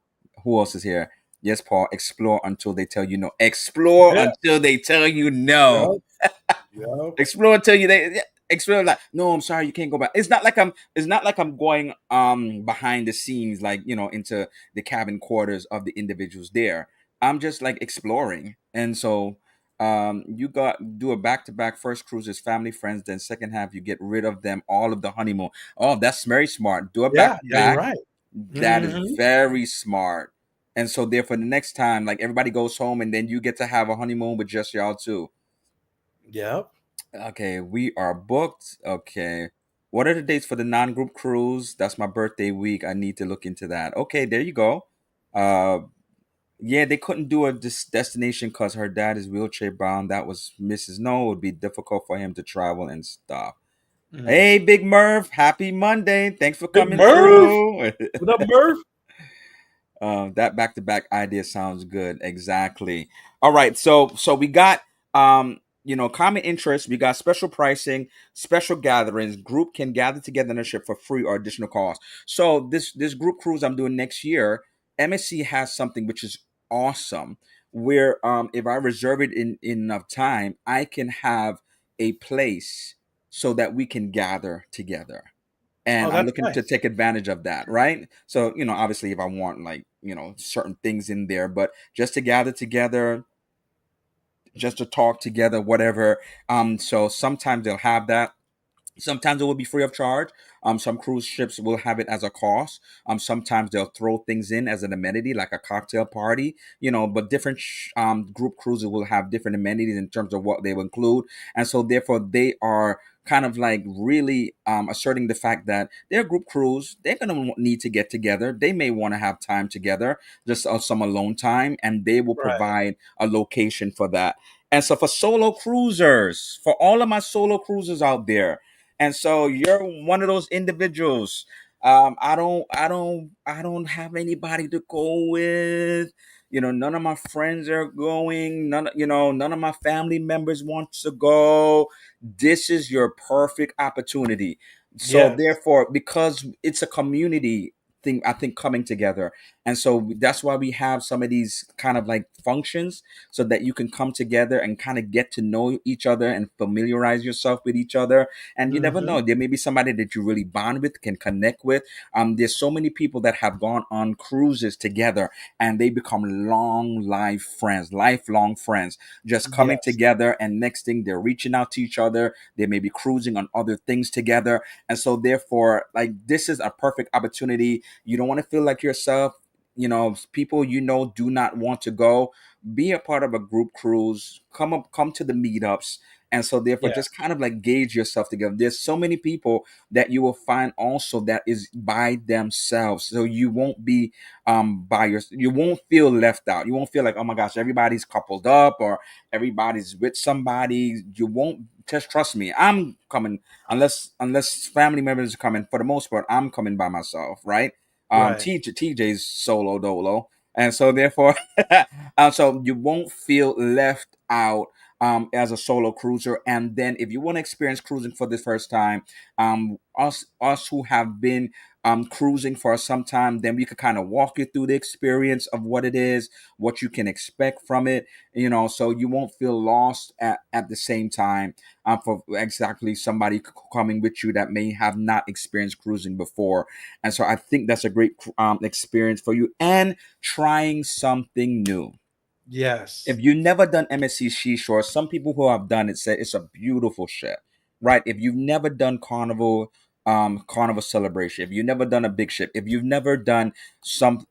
who else is here. Yes, Paul. Explore until they tell you no. Explore Yeah. until they tell you no. Yep. Yep. Explore until you they yeah, explore like no, I'm sorry, you can't go back. It's not like I'm going behind the scenes, like, into the cabin quarters of the individuals there. I'm just like exploring. And so you got do a back to back. First cruise is family friends, then second half you get rid of them all of the honeymoon. Oh, that's very smart. Do a back Yeah. to Yeah. You're back. right. That is Hmm. very smart. And so therefore the next time, like, everybody goes home and then you get to have a honeymoon with just y'all too. Yep. Okay, we are booked. Okay. What are the dates for the non-group cruise? That's my birthday week. I need to look into that. Okay, there you go. Uh yeah, they couldn't do a destination because her dad is wheelchair bound. That was Mrs. No, it would be difficult for him to travel and stuff. Mm. Hey, Big Murph, happy Monday. Thanks for Big coming Murph. through. What up, Murph? That back to back idea sounds good. Exactly. All right. So we got common interests. We got special pricing, special gatherings. Group can gather together in a ship for free or additional cost. So this group cruise I'm doing next year, MSC has something which is awesome. Where if I reserve it in enough time, I can have a place so that we can gather together, Oh, and I'm that's looking to nice. take advantage of that, right? So, obviously, if I want, like, certain things in there, but just to gather together, just to talk together, whatever. So sometimes they'll have that. Sometimes it will be free of charge. Some cruise ships will have it as a cost. Sometimes they'll throw things in as an amenity, like a cocktail party. But different group cruises will have different amenities in terms of what they will include, and so therefore they are kind of like really asserting the fact that their group cruise, they're going to need to get together. They may want to have time together, just some alone time, and they will Right. provide a location for that. And so for solo cruisers, for all of my solo cruisers out there, and so you're one of those individuals. I don't have anybody to go with. None of my friends are going. None of my family members want to go. This is your perfect opportunity. So Yes. therefore, because it's a community thing, I think, coming together. And so that's why we have some of these kind of like functions, so that you can come together and kind of get to know each other and familiarize yourself with each other. And you never Hmm. know, there may be somebody that you really bond with, can connect with. There's so many people that have gone on cruises together and they become lifelong friends, just coming Yes. together. And next thing, they're reaching out to each other. They may be cruising on other things together. And so therefore, like, this is a perfect opportunity. You don't want to feel like yourself. People do not want to go. Be a part of a group cruise. Come to the meetups. And so therefore, Yes. just kind of like gauge yourself together. There's so many people that you will find also that is by themselves, so you won't be you won't feel left out. You won't feel like, oh my gosh, everybody's coupled up or everybody's with somebody. You won't. Just trust me, I'm coming. Unless family members are coming, for the most part, I'm coming by myself, right? Right. TJ's solo dolo. And so therefore, so you won't feel left out as a solo cruiser. And then if you want to experience cruising for the first time, us who have been cruising for some time, then we could kind of walk you through the experience of what it is, what you can expect from it, so you won't feel lost at the same time, for exactly somebody coming with you that may have not experienced cruising before. And so I think that's a great experience for you, and trying something new. Yes. If you never done MSC Seashore, some people who have done it say it's a beautiful ship, right? If you've never done Carnival Celebration, if you've never done a big ship, if you've never done some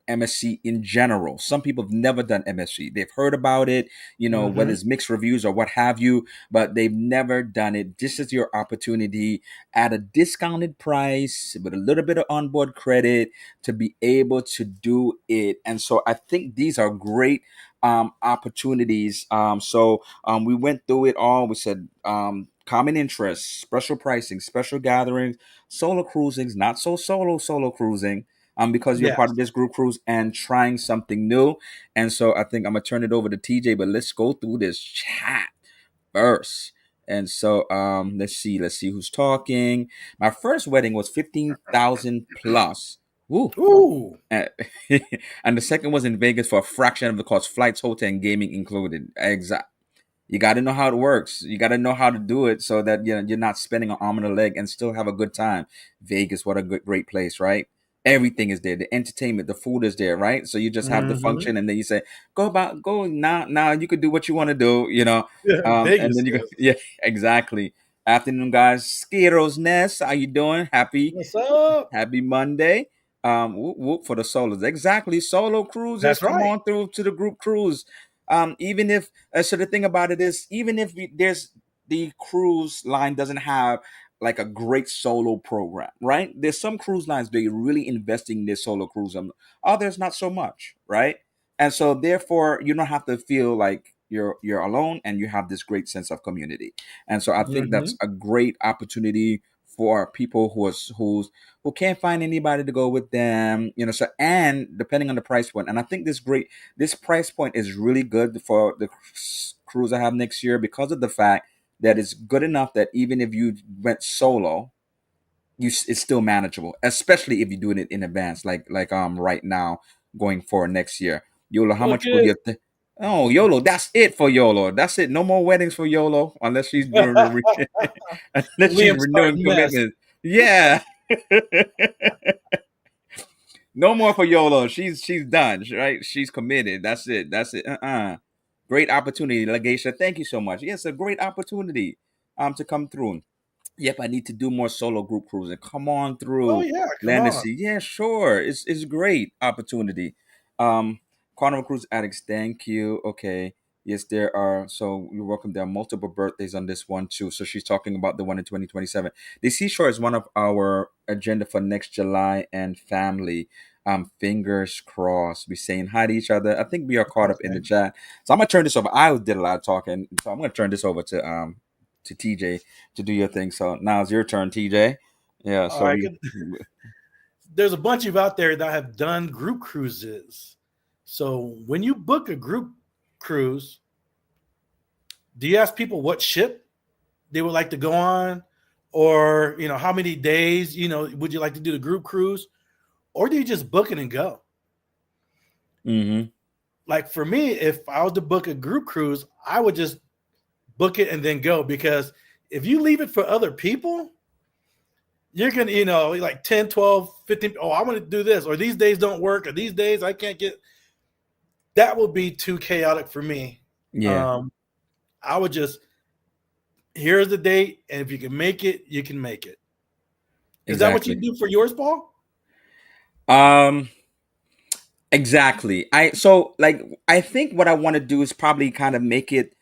MSC in general, some people have never done MSC. They've heard about it, whether Hmm. it's mixed reviews or what have you, but they've never done it. This is your opportunity at a discounted price with a little bit of onboard credit to be able to do it. And so I think these are great opportunities. So we went through it all. We said common interests, special pricing, special gatherings, solo cruisings, not so solo cruising. Because you're part Yes. of this group cruise and trying something new. And so I think I'm gonna turn it over to TJ, but let's go through this chat first. And so let's see who's talking. My first wedding was 15,000 plus. Woo. Ooh, And, and the second was in Vegas for a fraction of the cost, flights, hotel, and gaming included. Exact. You got to know how it works. You got to know how to do it so that you're not spending an arm and a leg and still have a good time. Vegas, what a good, great place, right? Everything is there. The entertainment, the food is there, right? So you just have the hmm. function, and then you say, go now. Now you could do what you want to do, and Vegas then you go, is. yeah, exactly. Afternoon, guys. Skiros Nest, how you doing? What's up? Happy Monday. Whoop, whoop for the solos. Exactly. Solo cruises. That's Come right. on through to the group cruise. Even if so, the thing about it is, even if there's the cruise line doesn't have like a great solo program, right? There's some cruise lines they're really investing in their solo cruise, and others not so much, right? And so therefore, you don't have to feel like you're alone, and you have this great sense of community. And so I think that's Hmm. a great opportunity for people who can't find anybody to go with them, so, and depending on the price point, and I think this price point is really good for the cruise I have next year, because of the fact that it's good enough that even if you went solo, it's still manageable, especially if you're doing it in advance, like right now, going for next year. Yolo, how Look much would at you oh, YOLO, that's it for YOLO. That's it. No more weddings for YOLO unless she's doing unless she's Liam renewing starting mess. commitments. Yeah. No more for YOLO. She's done, right? She's committed. That's it. That's it. Great opportunity, Legacia. Thank you so much. Yes, a great opportunity to come through. Yep, I need to do more solo group cruising. Come on Oh through, yeah, come land to on. sea. Yeah, sure. It's great opportunity. Um, Carnival Cruise Addicts, thank you. Okay. Yes, there are. So you're welcome. There are multiple birthdays on this one too. So she's talking about the one in 2027. The Seashore is one of our agenda for next July, and family. Fingers crossed. We're saying hi to each other. I think we are caught up in the Okay. chat. So I'm gonna turn this over. I did a lot of talking, so I'm gonna turn this over to TJ to do your thing. So now it's your turn, TJ. Yeah. All So right. we. There's a bunch of you out there that have done group cruises. So when you book a group cruise, do you ask people what ship they would like to go on, or how many days would you like to do the group cruise, or do you just book it and go? Mm-hmm. Like for me, if I was to book a group cruise, I would just book it and then go, because if you leave it for other people, you're gonna like 10, 12, 15. Oh, I want to do this, or these days don't work, or these days I can't get. That would be too chaotic for me. Yeah. um I would just, here's the date, and if you can make it, you can make it. Is that what you Exactly. do for yours, Paul? Um. Exactly. I think what I want to do is probably kind of make it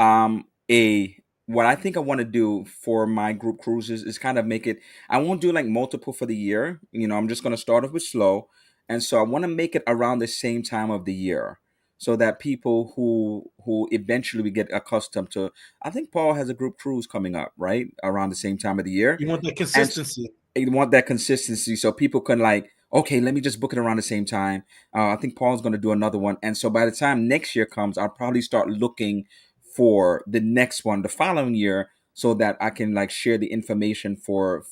a what I think I want to do for my group cruises is kind of make it. I won't do like multiple for the year. I'm just going to start off with slow, and so I want to make it around the same time of the year, so that people who eventually we get accustomed to. I think Paul has a group cruise coming up right around the same time of the year, You want that and consistency. they want that consistency so people can like, okay, let me just book it around the same time. I think Paul's going to do another one, and so by the time next year comes, I'll probably start looking for the next one the following year, so that I can like share the information for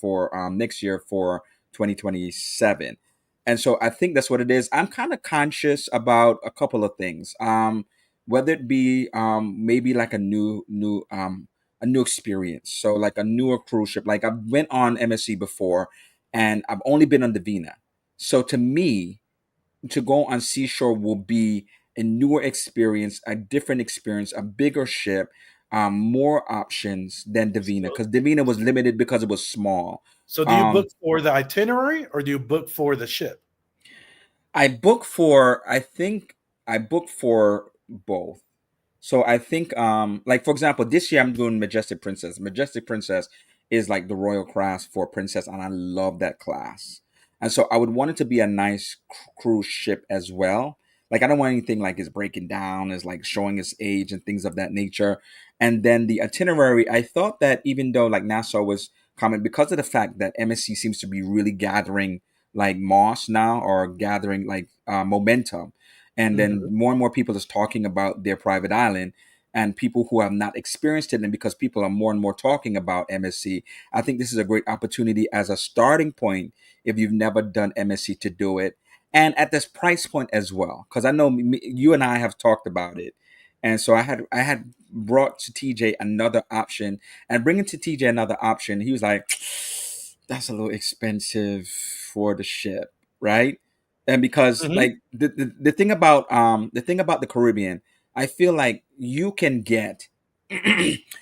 next year for 2027. And so I think that's what it is. I'm kind of conscious about a couple of things, whether it be maybe like a new experience. So like a newer cruise ship. Like I've went on MSC before, and I've only been on the Vina. So to me, to go on Seashore will be a newer experience, a different experience, a bigger ship, more options than Divina, So, because Divina was limited because it was small. so do you book Um, for the itinerary, or do you book for the ship? I think I booked for both. So I think like for example, this year I'm doing Majestic Princess. Majestic Princess is like the royal class for princess, and I love that class. And so I would want it to be a nice cruise ship as well. Like I don't want anything like it's breaking down, is like showing its age and things of that nature. And then the itinerary, I thought that even though like Nassau was common, because of the fact that MSC seems to be really gathering like moss now, or gathering like momentum, and then Hmm. more and more people is talking about their private island. and people who have not experienced it, and because people are more and more talking about MSC, I think this is a great opportunity as a starting point if you've never done MSC to do it, and at this price point as well, because I know you and I have talked about it, and so I had brought to TJ another option, and bringing to TJ another option, he was like, "That's a little expensive for the ship, right?" And because Hmm. like the thing about the Caribbean, I feel like you can get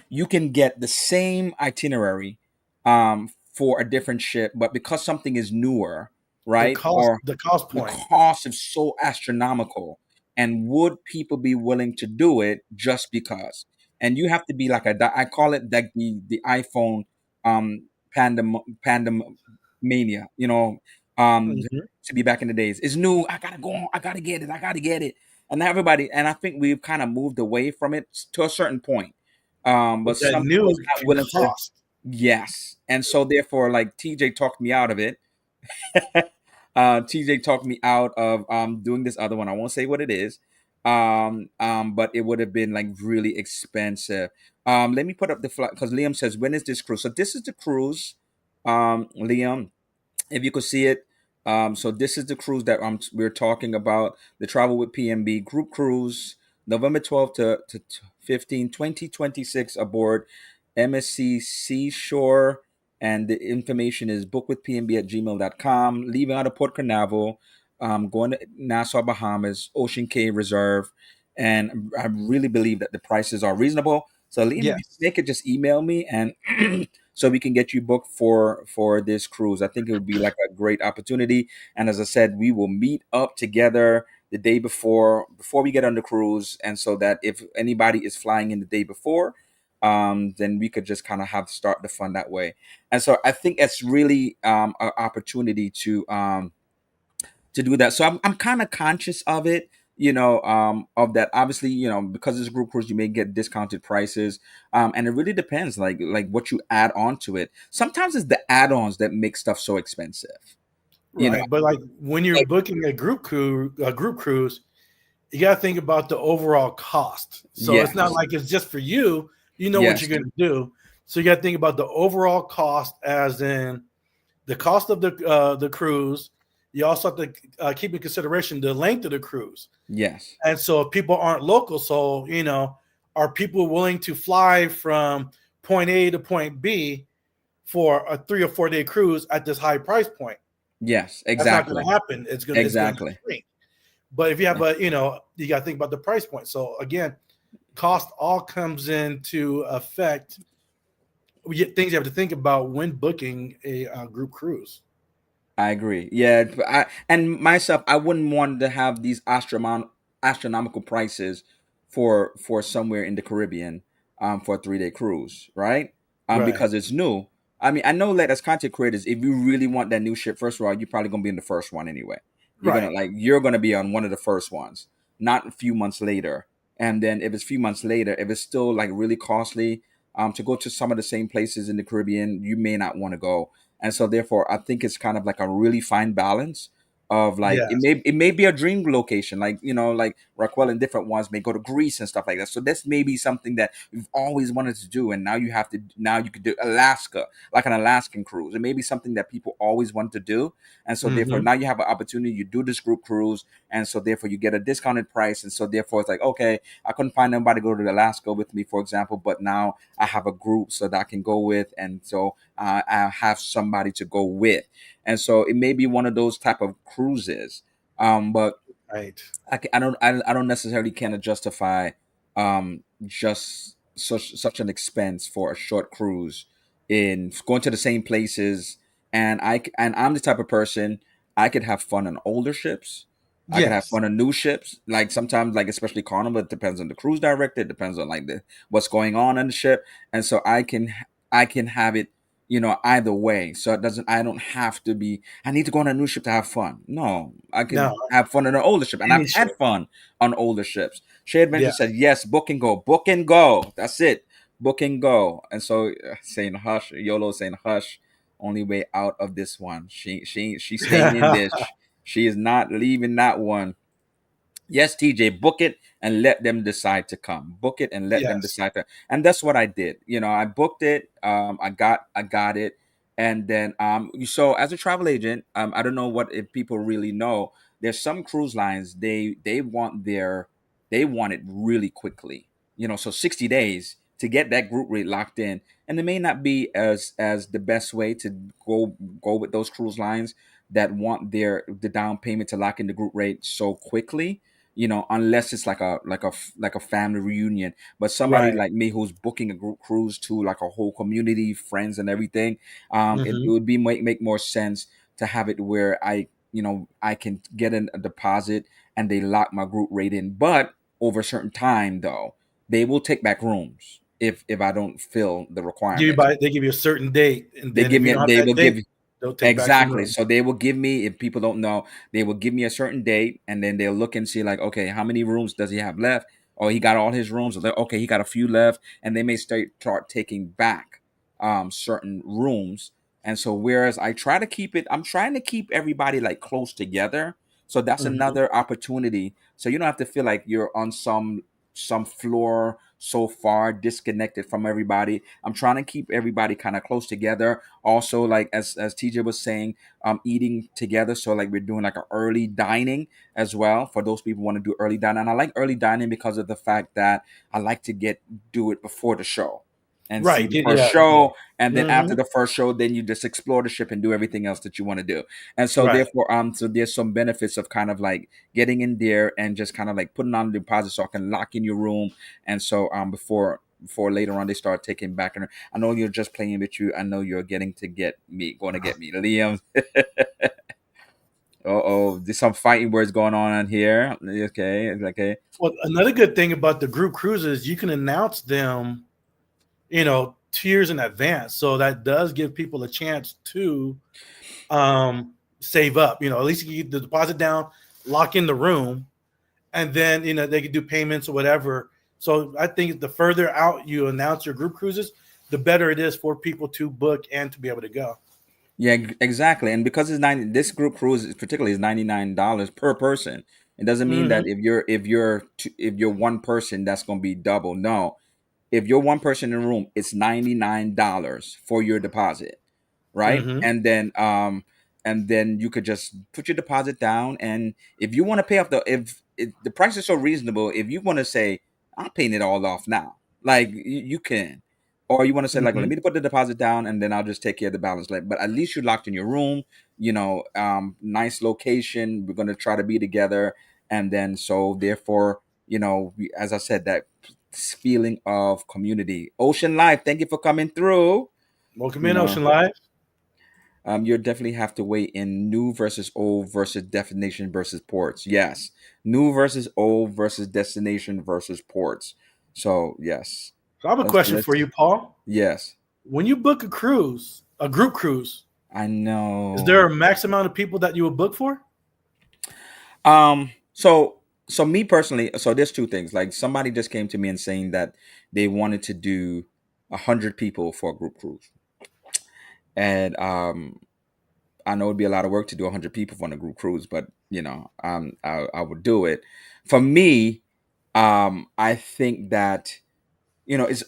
you can get the same itinerary for a different ship, but because something is newer, right? Or The cost the point, cost is so astronomical, and would people be willing to do it just because? And you have to be like I call it like the iPhone pandemania, hmm, to be back in the days. It's new. I gotta go on. I gotta get it. I gotta get it. And everybody, and I think we've kind of moved away from it to a certain point. But but that some people new are not can willing to. cost. Yes, and so therefore, like TJ talked me out of it. TJ talked me out of doing this other one. I won't say what it is, but it would have been like really expensive. Let me put up the flight because Liam says, "When is this cruise?" So this is the cruise, Liam, if you could see it. So this is the cruise that we're talking about, the Travel with PMB group cruise, November 12th to 15, 2026, aboard MSC Seashore. And the information is bookwithpmb at gmail.com, leaving out of Port Canaveral, going to Nassau, Bahamas, Ocean Cave Reserve. And I really believe that the prices are reasonable. So Liam, if Yes. they could just email me, and so we can get you booked for this cruise. I think it would be like a great opportunity. And as I said, we will meet up together the day before we get on the cruise, and so that if anybody is flying in the day before, then we could just kind of have start the fun that way. And so I think it's really an opportunity to do that. So I'm kind of conscious of it, of that. Obviously, because it's a group cruise, you may get discounted prices, and it really depends, like what you add on to it. Sometimes it's the add-ons that make stuff so expensive. You know, Right, but like when you're like booking a group cruise, you got to think about the overall cost. So it's not yes, like it's just for you. You know what yes, you're going to do. So you got to think about the overall cost, as in the cost of the cruise. You also have to keep in consideration the length of the cruise. yes, And so if people aren't local, so are people willing to fly from point A to point B for a 3 or 4 day cruise at this high price point? yes, That's not going exactly, to happen. It's going to exactly. shrink. But if you have you got to think about the price point. So again, cost all comes into effect. Things you have to think about when booking a group cruise. I agree. Yeah, and myself, I wouldn't want to have these astronomical prices for somewhere in the Caribbean, for a 3 day cruise, right? Right. Because it's new. I mean, I know that as content creators, if you really want that new ship, first of all, you're probably gonna be in the first one anyway. Right. You're gonna be on one of the first ones, not a few months later. And then if it's a few months later, if it's still like really costly, to go to some of the same places in the Caribbean, you may not want to go. And so therefore I think it's kind of like a really fine balance of like it Yes. may be a dream location, like like Raquel and different ones may go to Greece and stuff like that. So this may be something that you've always wanted to do, and now you could do Alaska, like an Alaskan cruise. It may be something that people always want to do, and so therefore Hmm. now you have an opportunity. You do this group cruise, and so therefore you get a discounted price, and so therefore it's like, okay, I couldn't find anybody to go to Alaska with me, for example, but now I have a group so that I can go with, and so I have somebody to go with, and so it may be one of those type of cruises. But Right. I don't necessarily kind of justify just such an expense for a short cruise in going to the same places. And I'm the type of person, I could have fun on older ships. I could have Yes. fun on new ships. Like sometimes, like especially Carnival, it depends on the cruise director. It depends on like the what's going on the ship, and so I can have it, either way. So it doesn't. I don't have to be. I need to go on a new ship to have fun. No, I No. can have fun on an older ship, and I've Any had ship. fun on older ships. Shea Adventure Yeah. said, "Yes, book and go, book and go. That's it, book and go." And so saying hush, YOLO saying hush. Only way out of this one. She's staying in this. She is not leaving that one. Yes, TJ, book it and let them decide to come. Book it and let them Yes. decide to. And that's what I did. I booked it. I got it, and then so as a travel agent, I don't know what if people really know. There's some cruise lines they want it really quickly. So 60 days to get that group rate locked in, and it may not be as the best way to go with those cruise lines that want the down payment to lock in the group rate so quickly, unless it's like a family reunion. But somebody Right. like me who's booking a group cruise to like a whole community, friends and everything, it Hmm. would be make more sense to have it where I can get in a deposit and they lock my group rate in. But over a certain time though, they will take back rooms if I don't fill the requirements. They give you a certain date, and They then give if you me don't have they that will date, give they'll take back some Exactly. rooms. So they will give me, if people don't know, they will give me a certain date, and then they'll look and see like, okay, how many rooms does he have left? Oh, he got all his rooms. Or okay, he got a few left, and they may start taking back certain rooms. And so whereas I'm trying to keep everybody like close together. So that's Hmm. another opportunity. So you don't have to feel like you're on some floor so far disconnected from everybody. I'm trying to keep everybody kind of close together. Also, like as TJ was saying, eating together. So like we're doing like an early dining as well for those people who want to do early dining. And I like early dining because of the fact that I like to do it before the show and see Right. the first Yeah. show, and then Hmm. after the first show, then you just explore the ship and do everything else that you want to do. And so Right. therefore, so there's some benefits of kind of like getting in there and just kind of like putting on the deposit so I can lock in your room. And so before later on they start taking back. And I know you're just playing with you. I know you're going to get me, Liam. Oh, there's some fighting words going on here. Okay, okay. Well, another good thing about the group cruises, you can announce them, 2 years in advance. So that does give people a chance to save up. At least you get the deposit down, lock in the room, and then they can do payments or whatever. So I think the further out you announce your group cruises, the better it is for people to book and to be able to go. Yeah, exactly. And because this group cruise particularly is $99 per person. It doesn't mean that Hmm. if you're one person that's going to be double. No, if you're one person in the room, it's $99 for your deposit, right? Hmm. And then you could just put your deposit down, and if you want to pay off if the price is so reasonable, if you want to say I'm paying it all off now, like you can, or you want to say like, let Hmm. me put the deposit down and then I'll just take care of the balance. Like, but at least you're locked in your room, nice location. We're gonna try to be together, and then so therefore, as I said, that feeling of community. Ocean Life, thank you for coming through. Welcome You in, know, Ocean Live. you definitely have to weigh in new versus old versus destination versus ports. Yes, new versus old versus destination versus ports. So yes, So I have a question for let's you, Paul. yes. When you book a cruise, a group cruise, I is there know. a max amount of people that you would book for? So me personally, so there's two things. Like somebody just came to me and saying that they wanted to do 100 people for a group cruise, and I know it'd be a lot of work to do 100 people on a group cruise, but I would do it. For me, I think that it's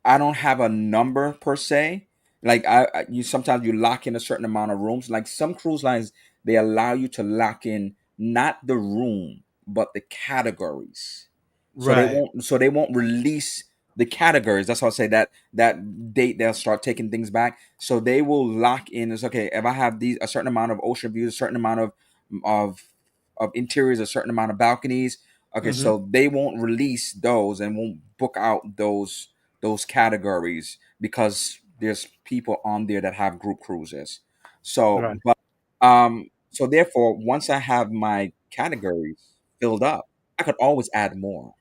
I don't have a number per se. Like you sometimes you lock in a certain amount of rooms. Like some cruise lines, they allow you to lock in not the room but the categories. Right. So they won't release the categories. That's why I say that date they'll start taking things back. So they will lock in. It's okay if I have a certain amount of ocean views, a certain amount of of interiors, a certain amount of balconies. Okay, Hmm. so they won't release those and won't book out those categories because there's people on there that have group cruises. So, Right. so therefore, once I have my categories filled up, I could always add more,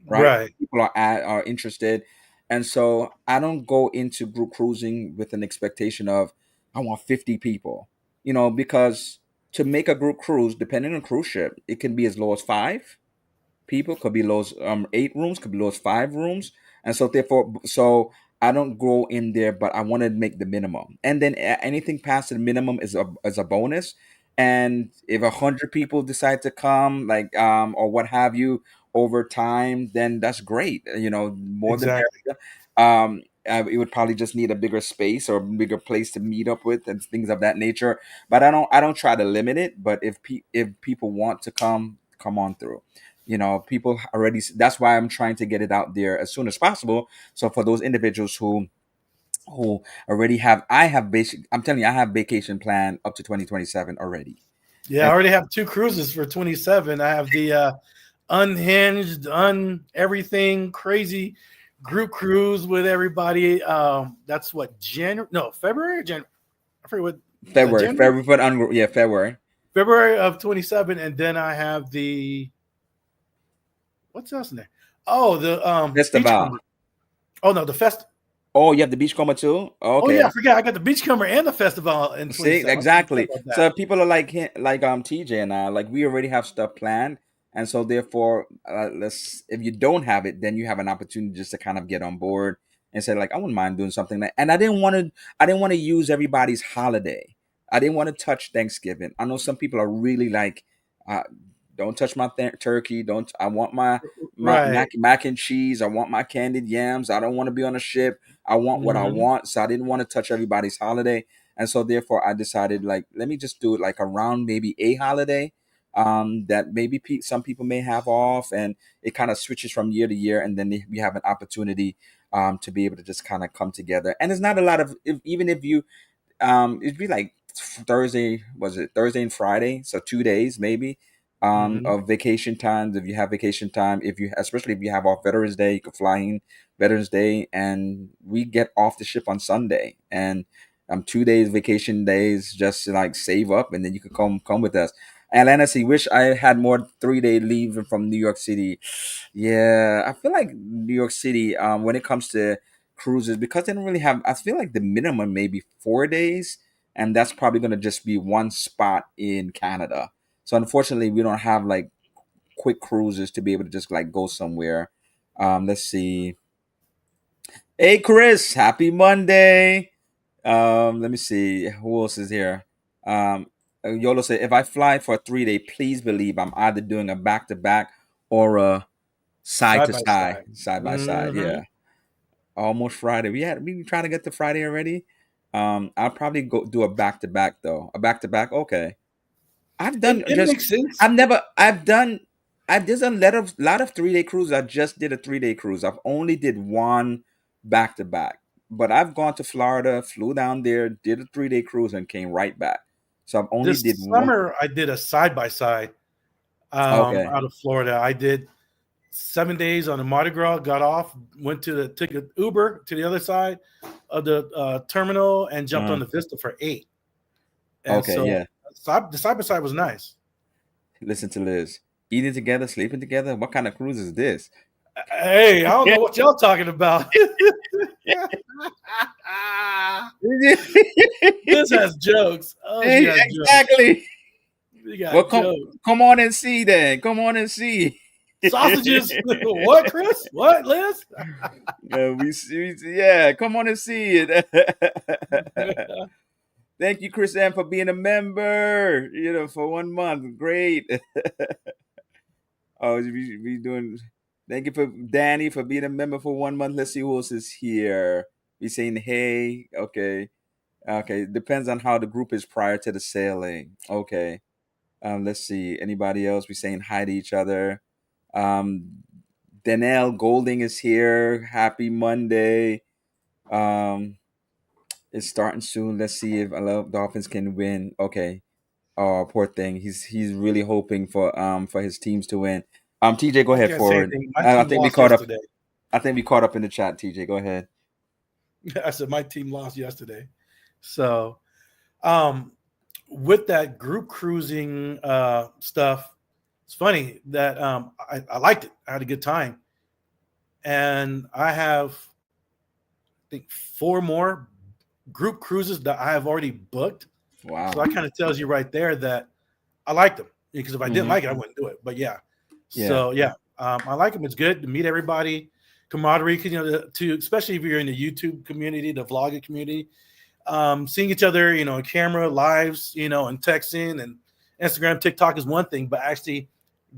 right? Right. People are interested, and so I don't go into group cruising with an expectation of I want 50 people, because to make a group cruise, depending on cruise ship, it can be as low as 5 people, could be low as 8 rooms, could be low as 5 rooms, and so therefore, so I don't go in there, but I want to make the minimum, and then anything past the minimum is a bonus. and if 100 people decide to come, like or what have you, over time, then that's great. More than Exactly. merrier. It would probably just need a bigger space or a bigger place to meet up with and things of that nature. But I don't try to limit it. But if people want to come on through. People already. That's why I'm trying to get it out there as soon as possible. So for those individuals who already have, I have basic. I'm telling you, I have vacation plan up to 2027 already. Yeah, I And already have 2 cruises for 27. I have the unhinged, everything crazy group cruise with everybody. That's what January? No, February. January. I forget what was that. February, January, February, yeah, February. February of 27, and then I have the what's else in there? Oh, the Festival. Beachcomber. Oh no, the fest. Oh, you have the Beachcomber too? Oh Okay. yeah, I forgot. I got the Beachcomber and the festival in See, 27. I forgot exactly. about that. So people are like TJ and I, like we already have stuff planned, and so therefore, let's if you don't have it, then you have an opportunity just to kind of get on board and say like, I wouldn't mind doing something like. And I didn't want to use everybody's holiday. I didn't want to touch Thanksgiving. I know some people are really like, uh, don't touch my turkey. Don't. I want my Right. mac and cheese. I want my candied yams. I don't want to be on a ship. I want what I Hmm. want. So I didn't want to touch everybody's holiday, and so therefore I decided like let me just do it like around maybe a holiday that maybe some people may have off, and it kind of switches from year to year, and then we have an opportunity to be able to just kind of come together. And it's not a lot of even if you it'd be like Thursday, was it Thursday and Friday? So 2 days maybe Hmm. of vacation time. If you have vacation time, if you especially if you have off Veterans Day, you could fly in Veterans Day, and we get off the ship on Sunday, and 2 days vacation days just to like save up, and then you could come with us. And honestly, wish I had more 3 day leave from New York City. Yeah, I feel like New York City, when it comes to cruises, because they don't really have, I feel like the minimum maybe 4 days, and that's probably going to just be one spot in Canada. So unfortunately, we don't have like quick cruises to be able to just like go somewhere. Let's see. Hey, Chris, happy Monday. Let me see who else is here. Um, Yolo said, if I fly for a 3 day, please believe I'm either doing a back to back or a side Side to by side, side. side by side. Hmm. Yeah, almost Friday. We trying to get to Friday already. I'll probably go do a back to back though. A back to back. Okay. I've done It just makes sense. I've never I've just done lot of 3 day cruises. I just did a 3 day cruise. I've only did one back to back. But I've gone to Florida, flew down there, did a 3 day cruise and came right back. So I've only This did one. summer, I did a side by side Okay. out of Florida. I did 7 days on the Mardi Gras, got off, took an Uber to the other side of the terminal, and jumped Uh, on the Vista for 8. And okay, so yeah. the side by side was nice. Listen to Liz. Eating together, sleeping together. What kind of cruise is this? Hey, I don't know what y'all talking about. This has jokes. Oh, she has jokes. Exactly. We Well, got come jokes. come on and see then. Come on and see. Sausages. What, Chris? What, Liz? Yeah, come on and see it. Thank you, Chris Ann, for being a member. For 1 month. Great. Oh, we doing. Thank you for Danny for being a member for 1 month. Let's see who else is here. We saying hey. Okay. Okay. Depends on how the group is prior to the sailing. Okay. Let's see. Anybody else? We saying hi to each other. Um, Danelle Golding is here. Happy Monday. Um, it's starting soon. Let's see if I love Dolphins can win. Okay. Oh, poor thing. He's really hoping for his teams to win. TJ, go I ahead can't say forward. anything. My I team think we lost caught up. yesterday. I think we caught up in the chat. TJ, go ahead. I said my team lost yesterday. So, um, with that group cruising stuff, it's funny that I liked it. I had a good time, and I have I think 4 more group cruises that I have already booked. So Wow. that kind of tells you right there that I liked them, because if I didn't Hmm. like it, I wouldn't do it. But yeah, Yeah. so yeah, I like them. It's good to meet everybody, camaraderie. To especially if you're in the YouTube community, the vlogging community, seeing each other, on camera, lives, and texting, and Instagram, TikTok is one thing, but actually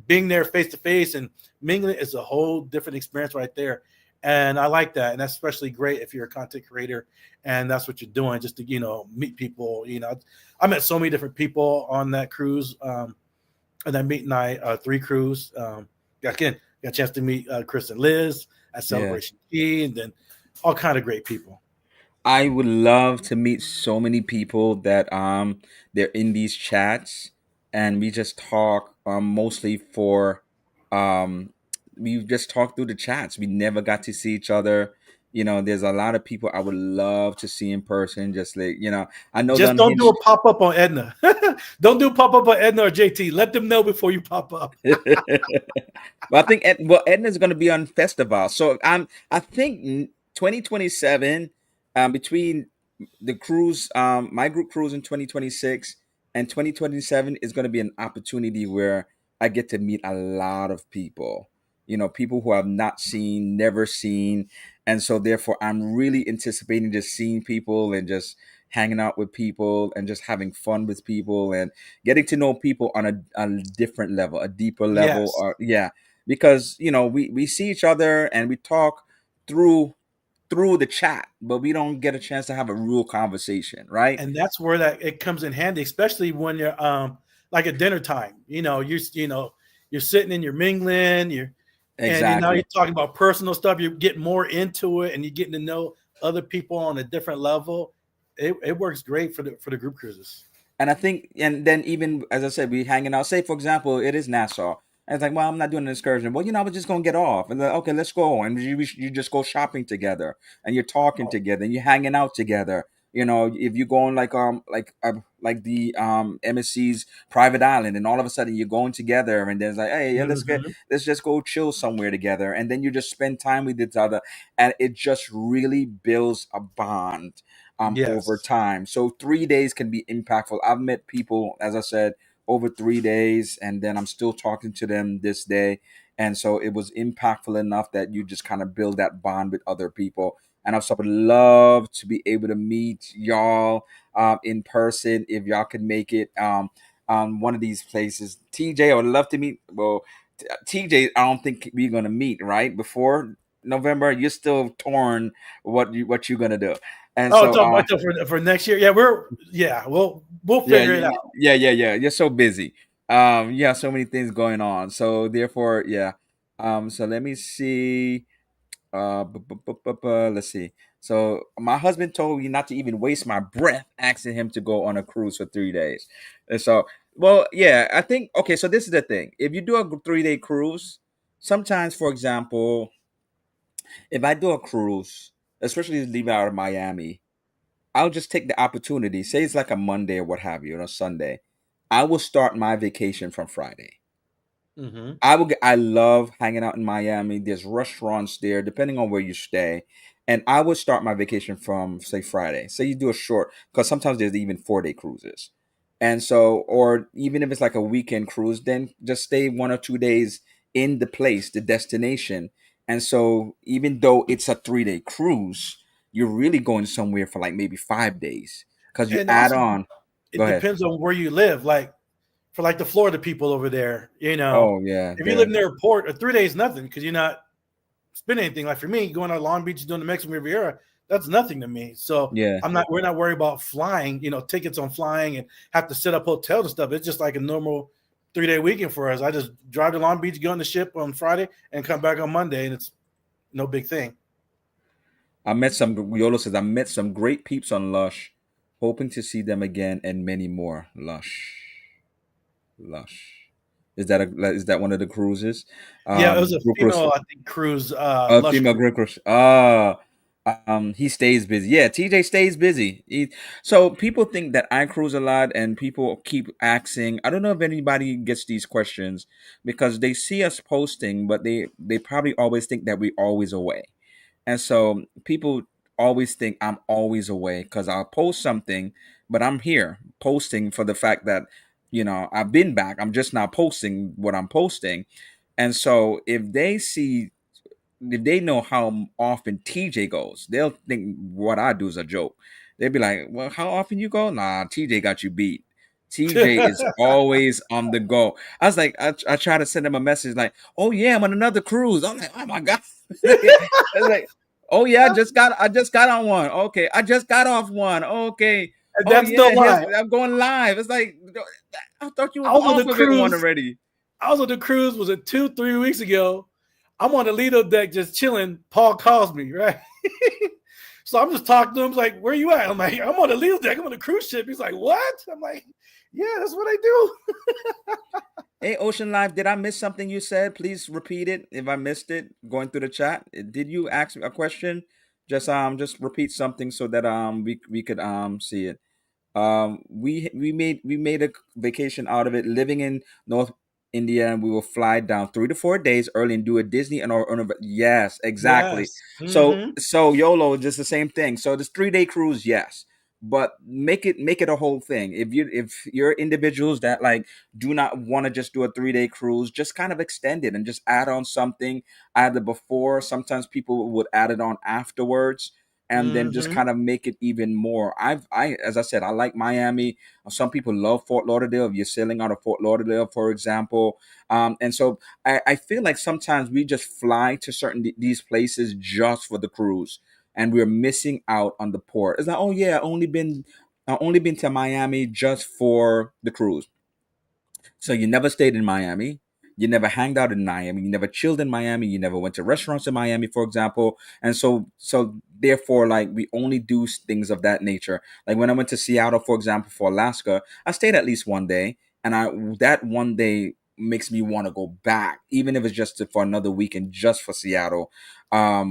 being there face to face and mingling is a whole different experience right there. And I like that, and that's especially great if you're a content creator and that's what you're doing, just to meet people. I met so many different people on that cruise, and that meet night, three cruise. Again, got a chance to meet Chris and Liz at Yeah. Celebration Key, and then all kind of great people. I would love to meet so many people that they're in these chats and we just talk mostly for um we just talk through the chats. We never got to see each other. There's a lot of people I would love to see in person. Just like, I know the Just don't do unhinged. a pop up on Edna. Don't do a pop up on Edna or JT. Let them know before you pop up. Well, I think Edna's going to be on festival, so I think 2027, between the cruise, my group cruise in 2026 and 2027 is going to be an opportunity where I get to meet a lot of people. People who I've not seen, never seen, and so therefore I'm really anticipating just seeing people and just hanging out with people and just having fun with people and getting to know people on a different level, a deeper level, Yes. or yeah, because we see each other and we talk through the chat, but we don't get a chance to have a real conversation, right? And that's where that it comes in handy, especially when you're like at dinner time. You're sitting and you're mingling, now you're Exactly. talking about personal stuff. You're getting more into it, and you're getting to know other people on a different level. It works great for the group cruises. And I think, and then even as I said, we hanging out. Say, for example, it is Nassau. And it's like, well, I'm not doing an excursion. Well, I was just gonna get off, and then, okay, let's go. And you just go shopping together, and you're talking Oh, together, and you're hanging out together. If you go on like the MSC's private island, and all of a sudden you're going together, and there's like, hey, yeah, mhm. let's just go chill somewhere together, and then you just spend time with each other, and it just really builds a bond over Yes. time. So 3 days can be impactful. I've met people, as I said, over 3 days, and then I'm still talking to them this day. And so it was impactful enough that you just kind of build that bond with other people. And I so would love to be able to meet y'all in person if y'all could make it one of these places. TJ, I would love to meet. Well, TJ, I don't think we're gonna meet right before November. You're still torn what you're gonna do. And Oh, so, talking about for next year. We'll yeah, figure it out. yeah. You're so busy. You have so many things going on. So therefore, yeah. So let me see. Let's see. So my husband told me not to even waste my breath asking him to go on a cruise for 3 days. And so, well, yeah, I think okay. So this is the thing: if you do a 3 day cruise, sometimes, for example, if I do a cruise, especially leaving out of Miami, I'll just take the opportunity. Say it's like a Monday or what have you, on a Sunday. I will start my vacation from Friday. Hmm. I love hanging out in Miami. There's restaurants there, depending on where you stay. And I would start my vacation from say Friday. Say you do a short, because sometimes there's even 4 day cruises. And so, or even if it's like a weekend cruise, then just stay 1 or 2 days in the place, the destination. And so, even though it's a 3 day cruise, you're really going somewhere for like maybe 5 days because you And add also, on. Go it ahead. depends on where you live. Like for like the Florida people over there, Oh yeah, if you live there. near a port, a 3 days is nothing because you're not spending anything. Like for me, going to Long Beach doing the Mexican Riviera, that's nothing to me. So Yeah. we're not worried about flying, tickets on flying and have to set up hotels and stuff. It's just like a normal 3 day weekend for us. I just drive to Long Beach, get on the ship on Friday, and come back on Monday, and it's no big thing. I met some Yolo says I met some great peeps on Lush, hoping to see them again and many more. Lush. Is that one of the cruises? Yeah, it was a Group cruise. female, I think, cruise, A Lush female cruise. group cruise. He stays busy. Yeah, TJ stays busy. So people think that I cruise a lot, and people keep asking. I don't know if anybody gets these questions because they see us posting, but they probably always think that we're always away. And so people always think I'm always away because I'll post something, but I'm here posting for the fact that, I've been back. I'm just not posting what I'm posting. And so if they know how often TJ goes, they'll think what I do is a joke. They'll be like, well, how often you go? Nah, TJ got you beat. TJ is always on the go. I was like, I try to send him a message like, "Oh yeah, I'm on another cruise." I'm like, "Oh my god!" It's like, "Oh yeah, I just got on one. Okay, I just got off one. Okay, And oh that's no yeah, here's lie. I'm going live." It's like, I thought you I was was on off the of it one cruise. already. I was on the cruise. Was it 2, 3 weeks ago? I'm on the Lido deck just chilling. Paul calls me, right? So I'm just talking to him. He's like, "Where you at?" I'm like, "I'm on the Lido deck. I'm on the cruise ship." He's like, "What?" I'm like, "Yeah, that's what I do." Hey, Ocean Life, did I miss something you said? Please repeat it if I missed it. Going through the chat, did you ask a question? Just repeat something so that we could see it. We made a vacation out of it, living in North India, and we will fly down 3 to 4 days early and do a Disney and or yes, exactly. Yes. So YOLO, just the same thing. So this 3 day cruise, yes, but make it a whole thing. If you're individuals that like do not want to just do a 3 day cruise, just kind of extend it and just add on something either before. Sometimes people would add it on afterwards and then just Mm-hmm. kind of make it even more. As I said, I like Miami. Some people love Fort Lauderdale. If you're sailing out of Fort Lauderdale, for example, and so I feel like sometimes we just fly to these places just for the cruise, and we're missing out on the port. It's like, oh yeah, I only been to Miami just for the cruise. So you never stayed in Miami. You never hanged out in Miami. You never chilled in Miami. You never went to restaurants in Miami, for example. And so therefore, like we only do things of that nature. Like when I went to Seattle, for example, for Alaska, I stayed at least one day, and I that one day makes me want to go back, even if it's just for another weekend, just for Seattle,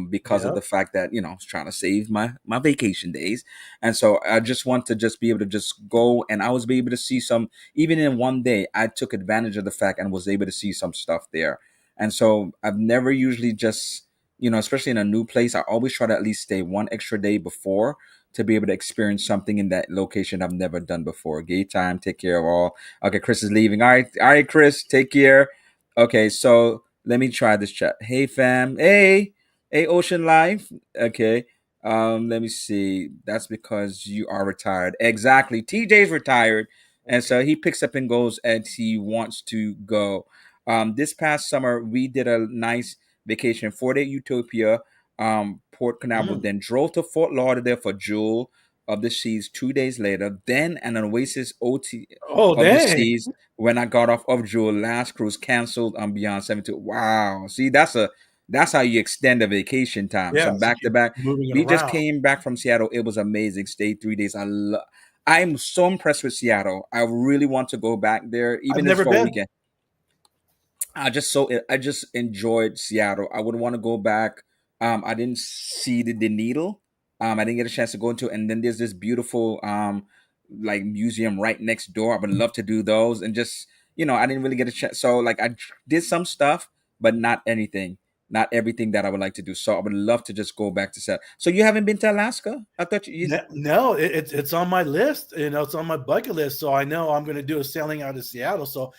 because of the Yep. fact that I was trying to save my vacation days, and so I just want to just be able to just go, and I was be able to see some even in one day. I took advantage of the fact and was able to see some stuff there. And so I've never usually just, especially in a new place, I always try to at least stay one extra day before to be able to experience something in that location I've never done before. Gay time, take care of all. Okay, Chris is leaving. All right, Chris, take care. Okay, so let me try this chat. Hey fam. Hey Ocean Life. Okay. Let me see. That's because you are retired. Exactly. TJ's retired, and so he picks up and goes as he wants to go. This past summer, we did a nice vacation, 4 day Utopia, Port Canaveral, Mm. then drove to Fort Lauderdale for Jewel of the Seas 2 days later, then an Oasis OT Oh, of the dang. Seas when I got off of Jewel. Last cruise canceled on Beyond 72. Wow. See, that's how you extend a vacation time. Yeah. Some So back to keep back. moving it We just around. came back from Seattle. It was amazing. Stayed 3 days. I'm so impressed with Seattle. I really want to go back there, I've even if it's never for a been. weekend. I just enjoyed Seattle. I would want to go back. I didn't see the needle. I didn't get a chance to go into it. And then there's this beautiful like museum right next door. I would love to do those. And just I didn't really get a chance. So like did some stuff, but not anything, not everything that I would like to do. So I would love to just go back to Seattle. So you haven't been to Alaska? I thought you. No, it's on my list. It's on my bucket list. So I know I'm going to do a sailing out of Seattle. So,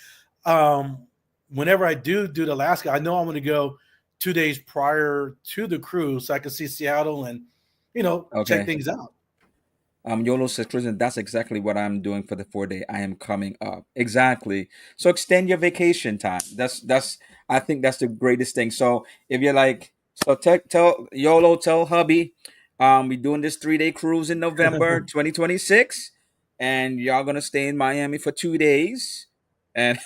um, whenever I do the Alaska, I know I'm going to go 2 days prior to the cruise, so I can see Seattle and check Okay. things out. YOLO says, Tristan, that's exactly what I'm doing for the 4 day. I am coming up. Exactly. So extend your vacation time. I think that's the greatest thing. So if you're like, so tell YOLO, tell hubby, we're doing this 3 day cruise in November 2026, and y'all gonna stay in Miami for 2 days, and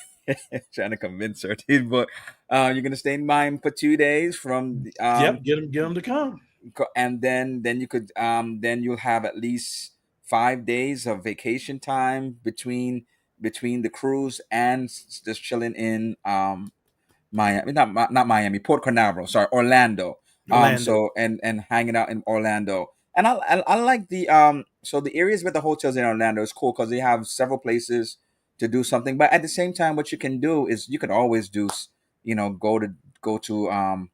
trying to convince her, dude, but you're gonna stay in Miami for 2 days from Yep, get them to come. and then you could then you'll have at least 5 days of vacation time between the cruise and just chilling in Miami, not Miami, Port Canaveral, sorry, Orlando. Orlando. So and hanging out in Orlando. And I like the so the areas with the hotels in Orlando is cool because they have several places to do something. But at the same time, what you can do is you could always go to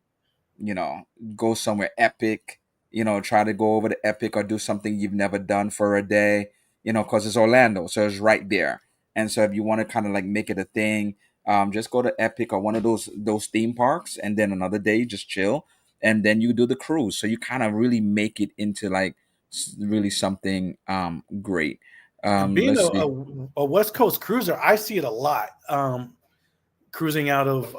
you know, go somewhere epic, try to go over to epic or do something you've never done for a day, because it's Orlando, so it's right there. And so if you want to kind of like make it a thing, just go to epic or one of those theme parks, and then another day just chill, and then you do the cruise. So you kind of really make it into like really something great. And being Let's see. a West Coast cruiser, I see it a lot. Cruising out of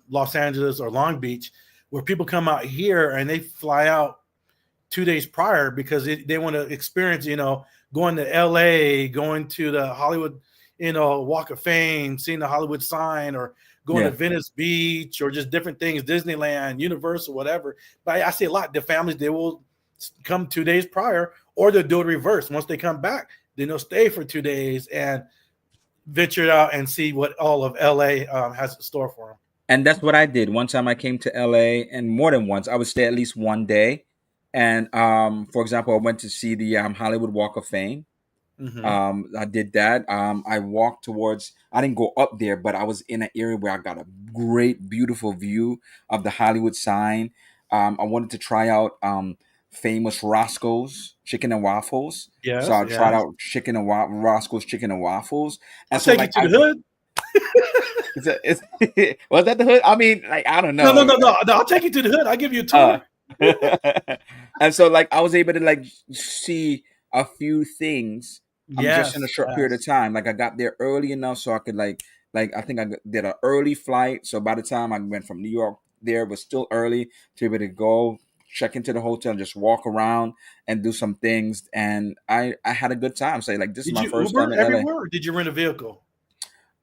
Los Angeles or Long Beach, where people come out here and they fly out 2 days prior because they want to experience, going to LA, going to the Hollywood, Walk of Fame, seeing the Hollywood sign, or going to Yeah. Venice Beach, or just different things, Disneyland, Universal, whatever. But I see a lot. The families, they will come 2 days prior, or they'll do it reverse. Once they come back, then they'll stay for 2 days and venture out and see what all of LA has in store for them. And that's what I did. One time I came to LA, and more than once, I would stay at least one day. And for example, I went to see the Hollywood Walk of Fame. Mm-hmm. I did that. I walked towards. I didn't go up there, but I was in an area where I got a great, beautiful view of the Hollywood sign. I wanted to try out famous Roscoe's Chicken and Waffles, so Yes, I tried yes. out Roscoe's Chicken and Waffles, and I'll so take you like to the hood. was that the hood? I mean, like I don't No, no, know. no, no, no. I'll take you to the hood. I'll give you a Uh, tour. and so like I was able to like see a few things just in a Yes, short period of yes. time. Like I got there early enough so I could like I think did an early flight. So by the time I went from New York there, it was still early to be able to go check into the hotel and just walk around and do some things. And I had a good time. So like this is Did my you first time Uber in LA. everywhere, or did you rent a vehicle?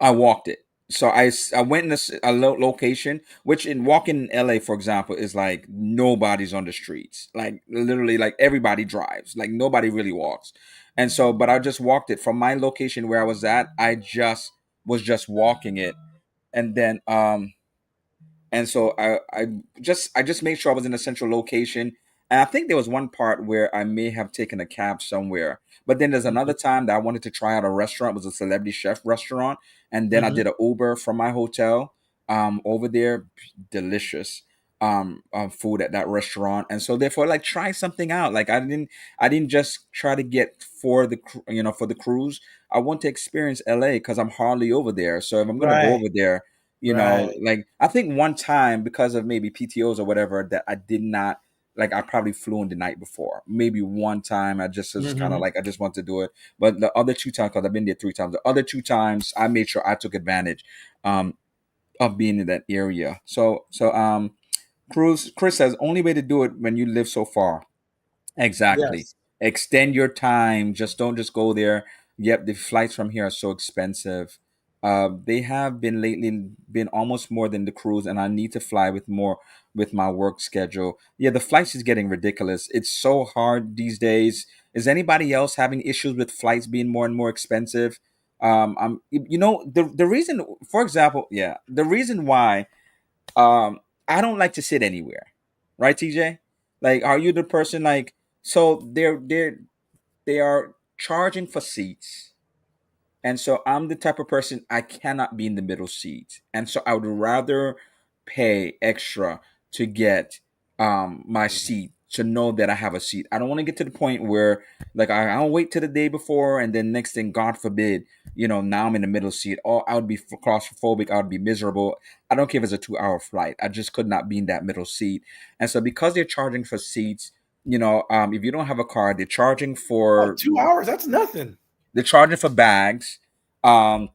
I walked it. So I went in a location, which in walking in LA, for example, is like nobody's on the streets. Like literally, like everybody drives. Like nobody really walks. And so, but I just walked it from my location where I was at. I just was just walking it, and then and so I just made sure I was in a central location. And I think there was one part where I may have taken a cab somewhere. But then there's Mhm, another time that I wanted to try out a restaurant. It was a celebrity chef restaurant. And then I mhm. did an Uber from my hotel over there. Delicious food at that restaurant. And so therefore like try something out. Like I didn't just try to get for for the cruise. I want to experience LA because I'm hardly over there. So if I'm gonna go Right, over there, right. like I think one time because of maybe PTOs or whatever that I did not like I probably flew in the night before. Maybe one time I just was kind of Mhm. like I just want to do it. But the other two times, because I've been there three times, the other two times I made sure I took advantage um of being in that area. So Chris says only way to do it when you live so far. Exactly. Yes. Extend your time. Just don't just go there. Yep, the flights from here are so expensive. They have been lately been almost more than the cruise, and I need to fly with more with my work schedule. Yeah, the flights is getting ridiculous. It's so hard these days. Is anybody else having issues with flights being more and more expensive? The reason, for example, yeah, the reason why I don't like to sit anywhere, right, TJ? Like, are you the person like so they are charging for seats, and so I'm the type of person I cannot be in the middle seat. And so I would rather pay extra to get my seat to know that I have a seat. I don't want to get to the point where like I'll wait till the day before and then next thing, God forbid, now I'm in the middle seat. Oh, I would be claustrophobic. I would be miserable. I don't care if it's a 2 hour flight. I just could not be in that middle seat. And so because they're charging for seats, if you don't have a car, Oh, 2 hours. That's nothing. they're charging for bags. Um,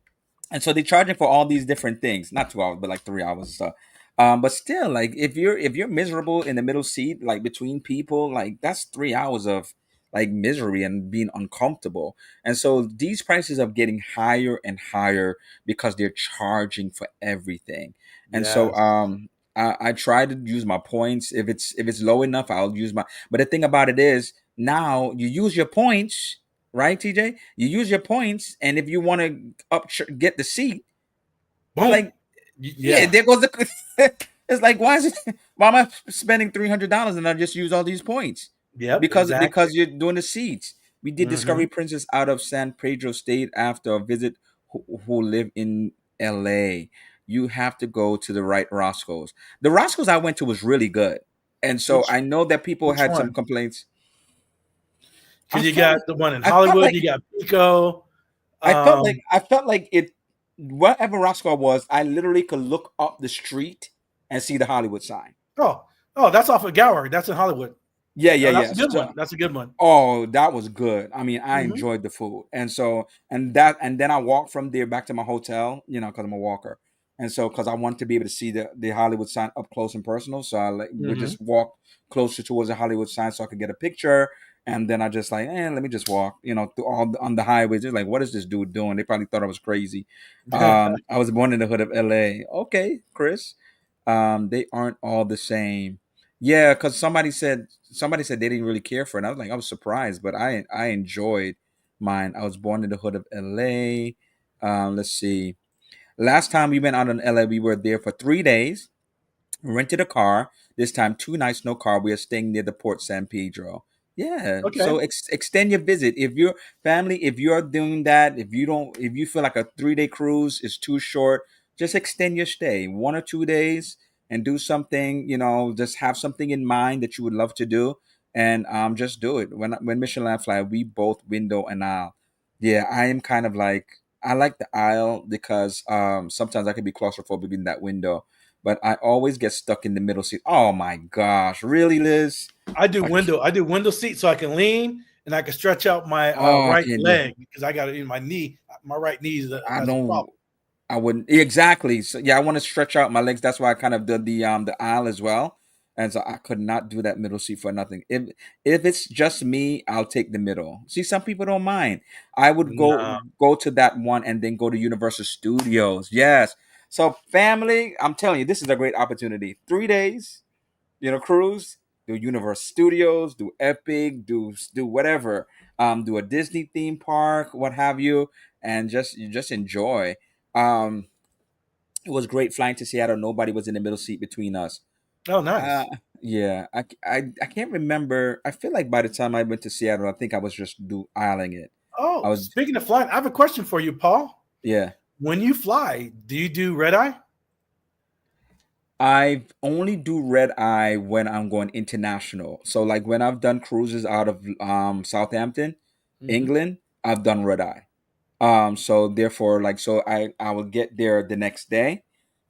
and so they're charging for all these different things, not 2 hours, but like 3 hours. So, but still, like if you're miserable in the middle seat, like between people, like that's 3 hours of like misery and being uncomfortable. And so these prices are getting higher and higher because they're charging for everything. And so Yes. I try to use my points. If it's low enough, I'll use my. But the thing about it is now you use your points, right, TJ? You use your points, and if you want to get the seat, Boom. like yeah, Yeah. there goes the. It's like why is it? Why am I spending $300 and I just use all these points? Yep. Because Exactly. you're doing the seats. We did Discovery Hmm. Princess out of San Pedro State after a visit who live in LA. You have to go to the right Roscoe's. The Roscoe's I went to was really good, and so Which I know that people which had some one? complaints. I Because you felt got the one in I felt Hollywood. like You got Pico. I felt like Um. I felt like it. Whatever Roscoe was, I literally could look up the street and see the Hollywood sign. Oh. Oh, that's off of Gower. That's in Hollywood. Yeah, yeah, Oh, that's yeah. a good So one. That's a good one. oh, that was good. I mean, I Hmm. enjoyed the food. And so, and then I walked from there back to my hotel, because I'm a walker. And so, because I wanted to be able to see the Hollywood sign up close and personal. So I like would Hmm. just walk closer towards the Hollywood sign so I could get a picture. And then I just like, let me just walk, through on the highways. They're like, what is this dude doing? They probably thought I was crazy. I was born in the hood of LA. Okay, Chris. They aren't all the same. Yeah, because somebody said they didn't really care for it. And I was surprised, but I enjoyed mine. I was born in the hood of LA. Let's see. Last time we went out in LA, we were there for 3 days, rented a car. This time, 2 nights, no car. We are staying near the Port San Pedro. Yeah, Okay. so extend your visit. If your family, if you're doing that, if you feel like a 3 day cruise is too short, just extend your stay 1 or 2 days and do something. Just have something in mind that you would love to do, and just do it. When Michelin and I fly, we both window and aisle. Yeah, I am kind of like I like the aisle because sometimes I can be claustrophobic in that window, but I always get stuck in the middle seat. Oh my gosh, really, Liz? I c- I do window seat so I can lean and I can stretch out my oh, right and leg because I got it in my knee. My right knee I has a don't. problem. I wouldn't exactly. So yeah, I want to stretch out my legs. That's why I kind of did the aisle as well. And so I could not do that middle seat for nothing. If it's just me, I'll take the middle. See, some people don't mind. I would No. go to that one and then go to Universal Studios. Yes. So family, I'm telling you, this is a great opportunity. 3 days, cruise, do Universal Studios, do Epic, do whatever, do a Disney theme park, what have you, and just enjoy. Um, it was great flying to Seattle. Nobody was in the middle seat between us. Oh, Uh, nice. yeah, I can't remember. I feel like by the time I went to Seattle, I think I was just do isling it. I Oh, was speaking of flying, I have a question for you, Paul. yeah. When you fly, do you do red eye? I only do red eye when I'm going international. So like when I've done cruises out of Southampton, Hmm. England, I've done red eye. So therefore, like so I will get there the next day.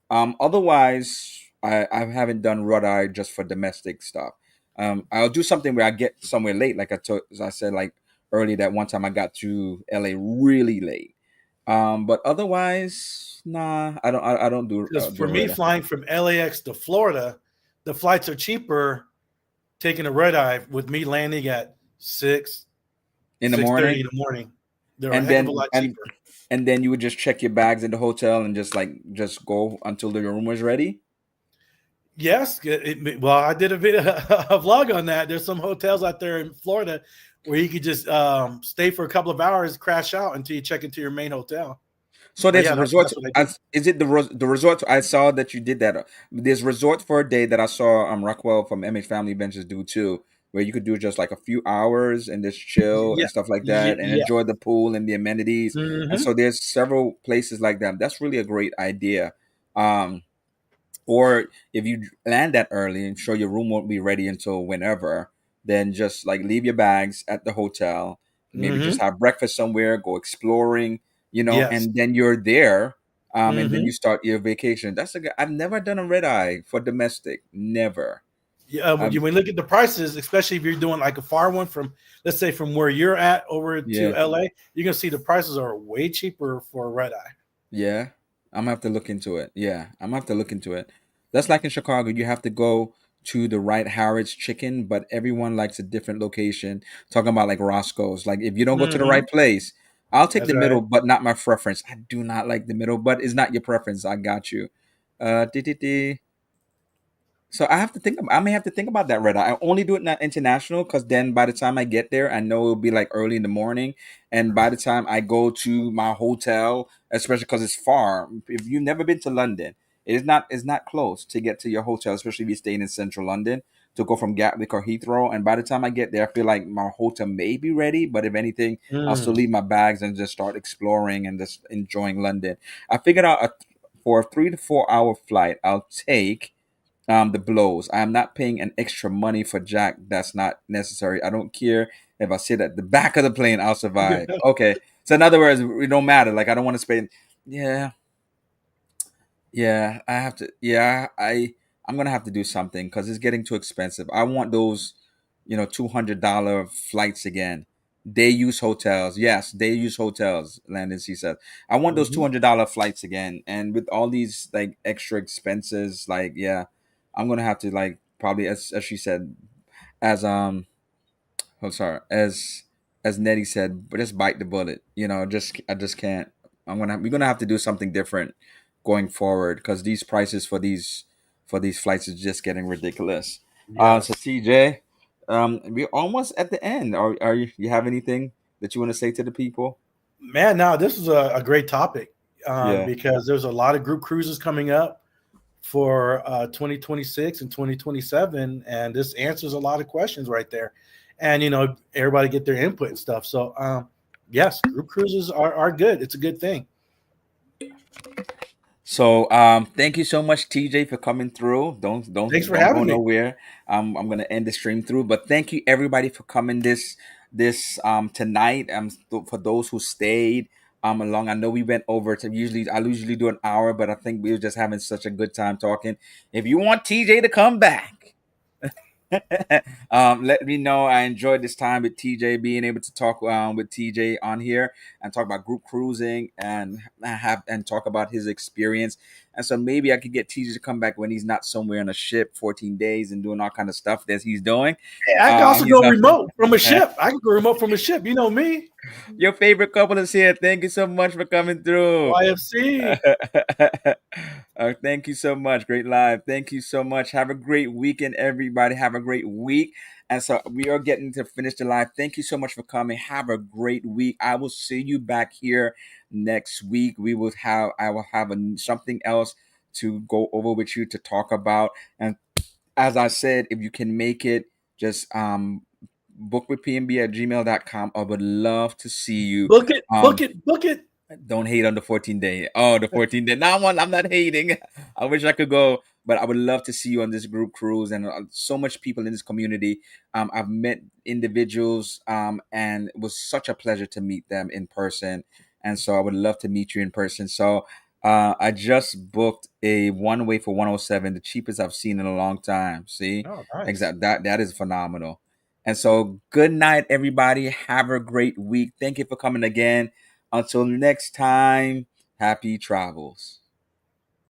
Otherwise I haven't done red eye just for domestic stuff. I'll do something where I get somewhere late, like as I said like earlier that one time I got to LA really late. But otherwise, nah, I don't Because do for me, red eye flying from LAX to Florida, the flights are cheaper taking a red eye with me landing at in the 6:30 morning. in the morning. They're a and heck of a then lot and cheaper. and then you would just check your bags in the hotel and just go until the room was ready. Yes, well, I did a video, a vlog on that. There's some hotels out there in Florida where you could just stay for a couple of hours, crash out until you check into your main hotel. So But there's yeah, resorts. that's what I do. Is it the resort? I saw that you did that. There's resort for a day that I saw Rockwell from MH Family Benches do too, where you could do just like a few hours and just chill Yeah, and stuff like yeah, that and yeah. enjoy the pool and the amenities. And Hmm. so there's several places like that. That's really a great idea. Um, or if you land that early and sure your room won't be ready until whenever, then just like leave your bags at the hotel, maybe just Hmm. have breakfast somewhere, go exploring, Yes. and then you're there, and then you Hmm. start your vacation. I've never done a red eye for domestic, never. Yeah, when um you look at the prices, especially if you're doing like a far one from, let's say, from where you're at over to yeah. LA, you're gonna see the prices are way cheaper for a red eye. Yeah, I'm gonna have to look into it. Yeah, I'm gonna have to look into it. That's like in Chicago, you have to go to the right Harrods Chicken, but everyone likes a different location. Talking about like Roscoe's, like if you don't go to the Hmm. right place, I'll take That's the right. middle, but not my preference. I do not like the middle, but it's not your preference. I got you. Dee. So I may have to think about that red eye. I only do it not international because then by the time I get there, I know it'll be like early in the morning. And by the time I go to my hotel, especially because it's far, if you've never been to London, it's not close to get to your hotel, especially if you're staying in central London, to go from Gatwick or Heathrow. And by the time I get there, I feel like my hotel may be ready, but if anything, I'll still Mm. leave my bags and just start exploring and just enjoying London. I figured out for a 3 to 4 hour flight, I'll take the blows. I am not paying an extra money for Jack. That's not necessary. I don't care if I sit at the back of the plane. I'll survive. Okay. So in other words, it don't matter. Like I don't want to spend. Yeah, yeah. I have to. Yeah, I'm gonna have to do something because it's getting too expensive. I want those. $200 flights again. Day use hotels. Yes, day use hotels, Landon C said. I want those Hmm. $200 flights again. And with all these like extra expenses, like yeah, I'm gonna have to like probably as she said, as oh sorry, as Nettie said, but just bite the bullet. Just I just can't. We're gonna have to do something different going forward because these prices for these flights is just getting ridiculous. So Yes. TJ, we're almost at the end. Are you have anything that you want to say to the people? Man, now this is a great topic Yeah. because there's a lot of group cruises coming up for 2026 and 2027, and this answers a lot of questions right there. And everybody get their input and stuff. So yes, group cruises are good. It's a good thing. So thank you so much, TJ, for coming through. Don't don't Thanks for don't go having me. nowhere. I'm gonna end the stream through, but thank you everybody for coming this tonight. For those who stayed along. I know we went over to I usually do an hour, but I think we were just having such a good time talking. If you want TJ to come back, let me know. I enjoyed this time with TJ, being able to talk with TJ on here and talk about group cruising and talk about his experience. And so maybe I could get TJ to come back when he's not somewhere on a ship 14 days and doing all kind of stuff that he's doing. Hey, I can also He's go not. remote from a ship. I can go remote from a ship. You know me, Your favorite couple is here. Thank you so much for coming through. YFC. Thank you so much. Great live. Thank you so much. Have a great weekend, everybody. Have a great week. And so we are getting to finish the live. Thank you so much for coming. Have a great week. I will see you back here next week. I will have something else to go over with you to talk about. And as I said, if you can make it, just bookwithpnb at gmail.com. I would love to see you. Book it, book Um, it, book it. don't hate on the 14 day. Oh, the 14 day. Now I'm not hating. I wish I could go, but I would love to see you on this group cruise and so much people in this community. I've met individuals, and it was such a pleasure to meet them in person. And so I would love to meet you in person. So I just booked a one way for 107, the cheapest I've seen in a long time. See, Oh, nice. exactly that is phenomenal. And so good night, everybody. Have a great week. Thank you for coming again. Until next time, happy travels.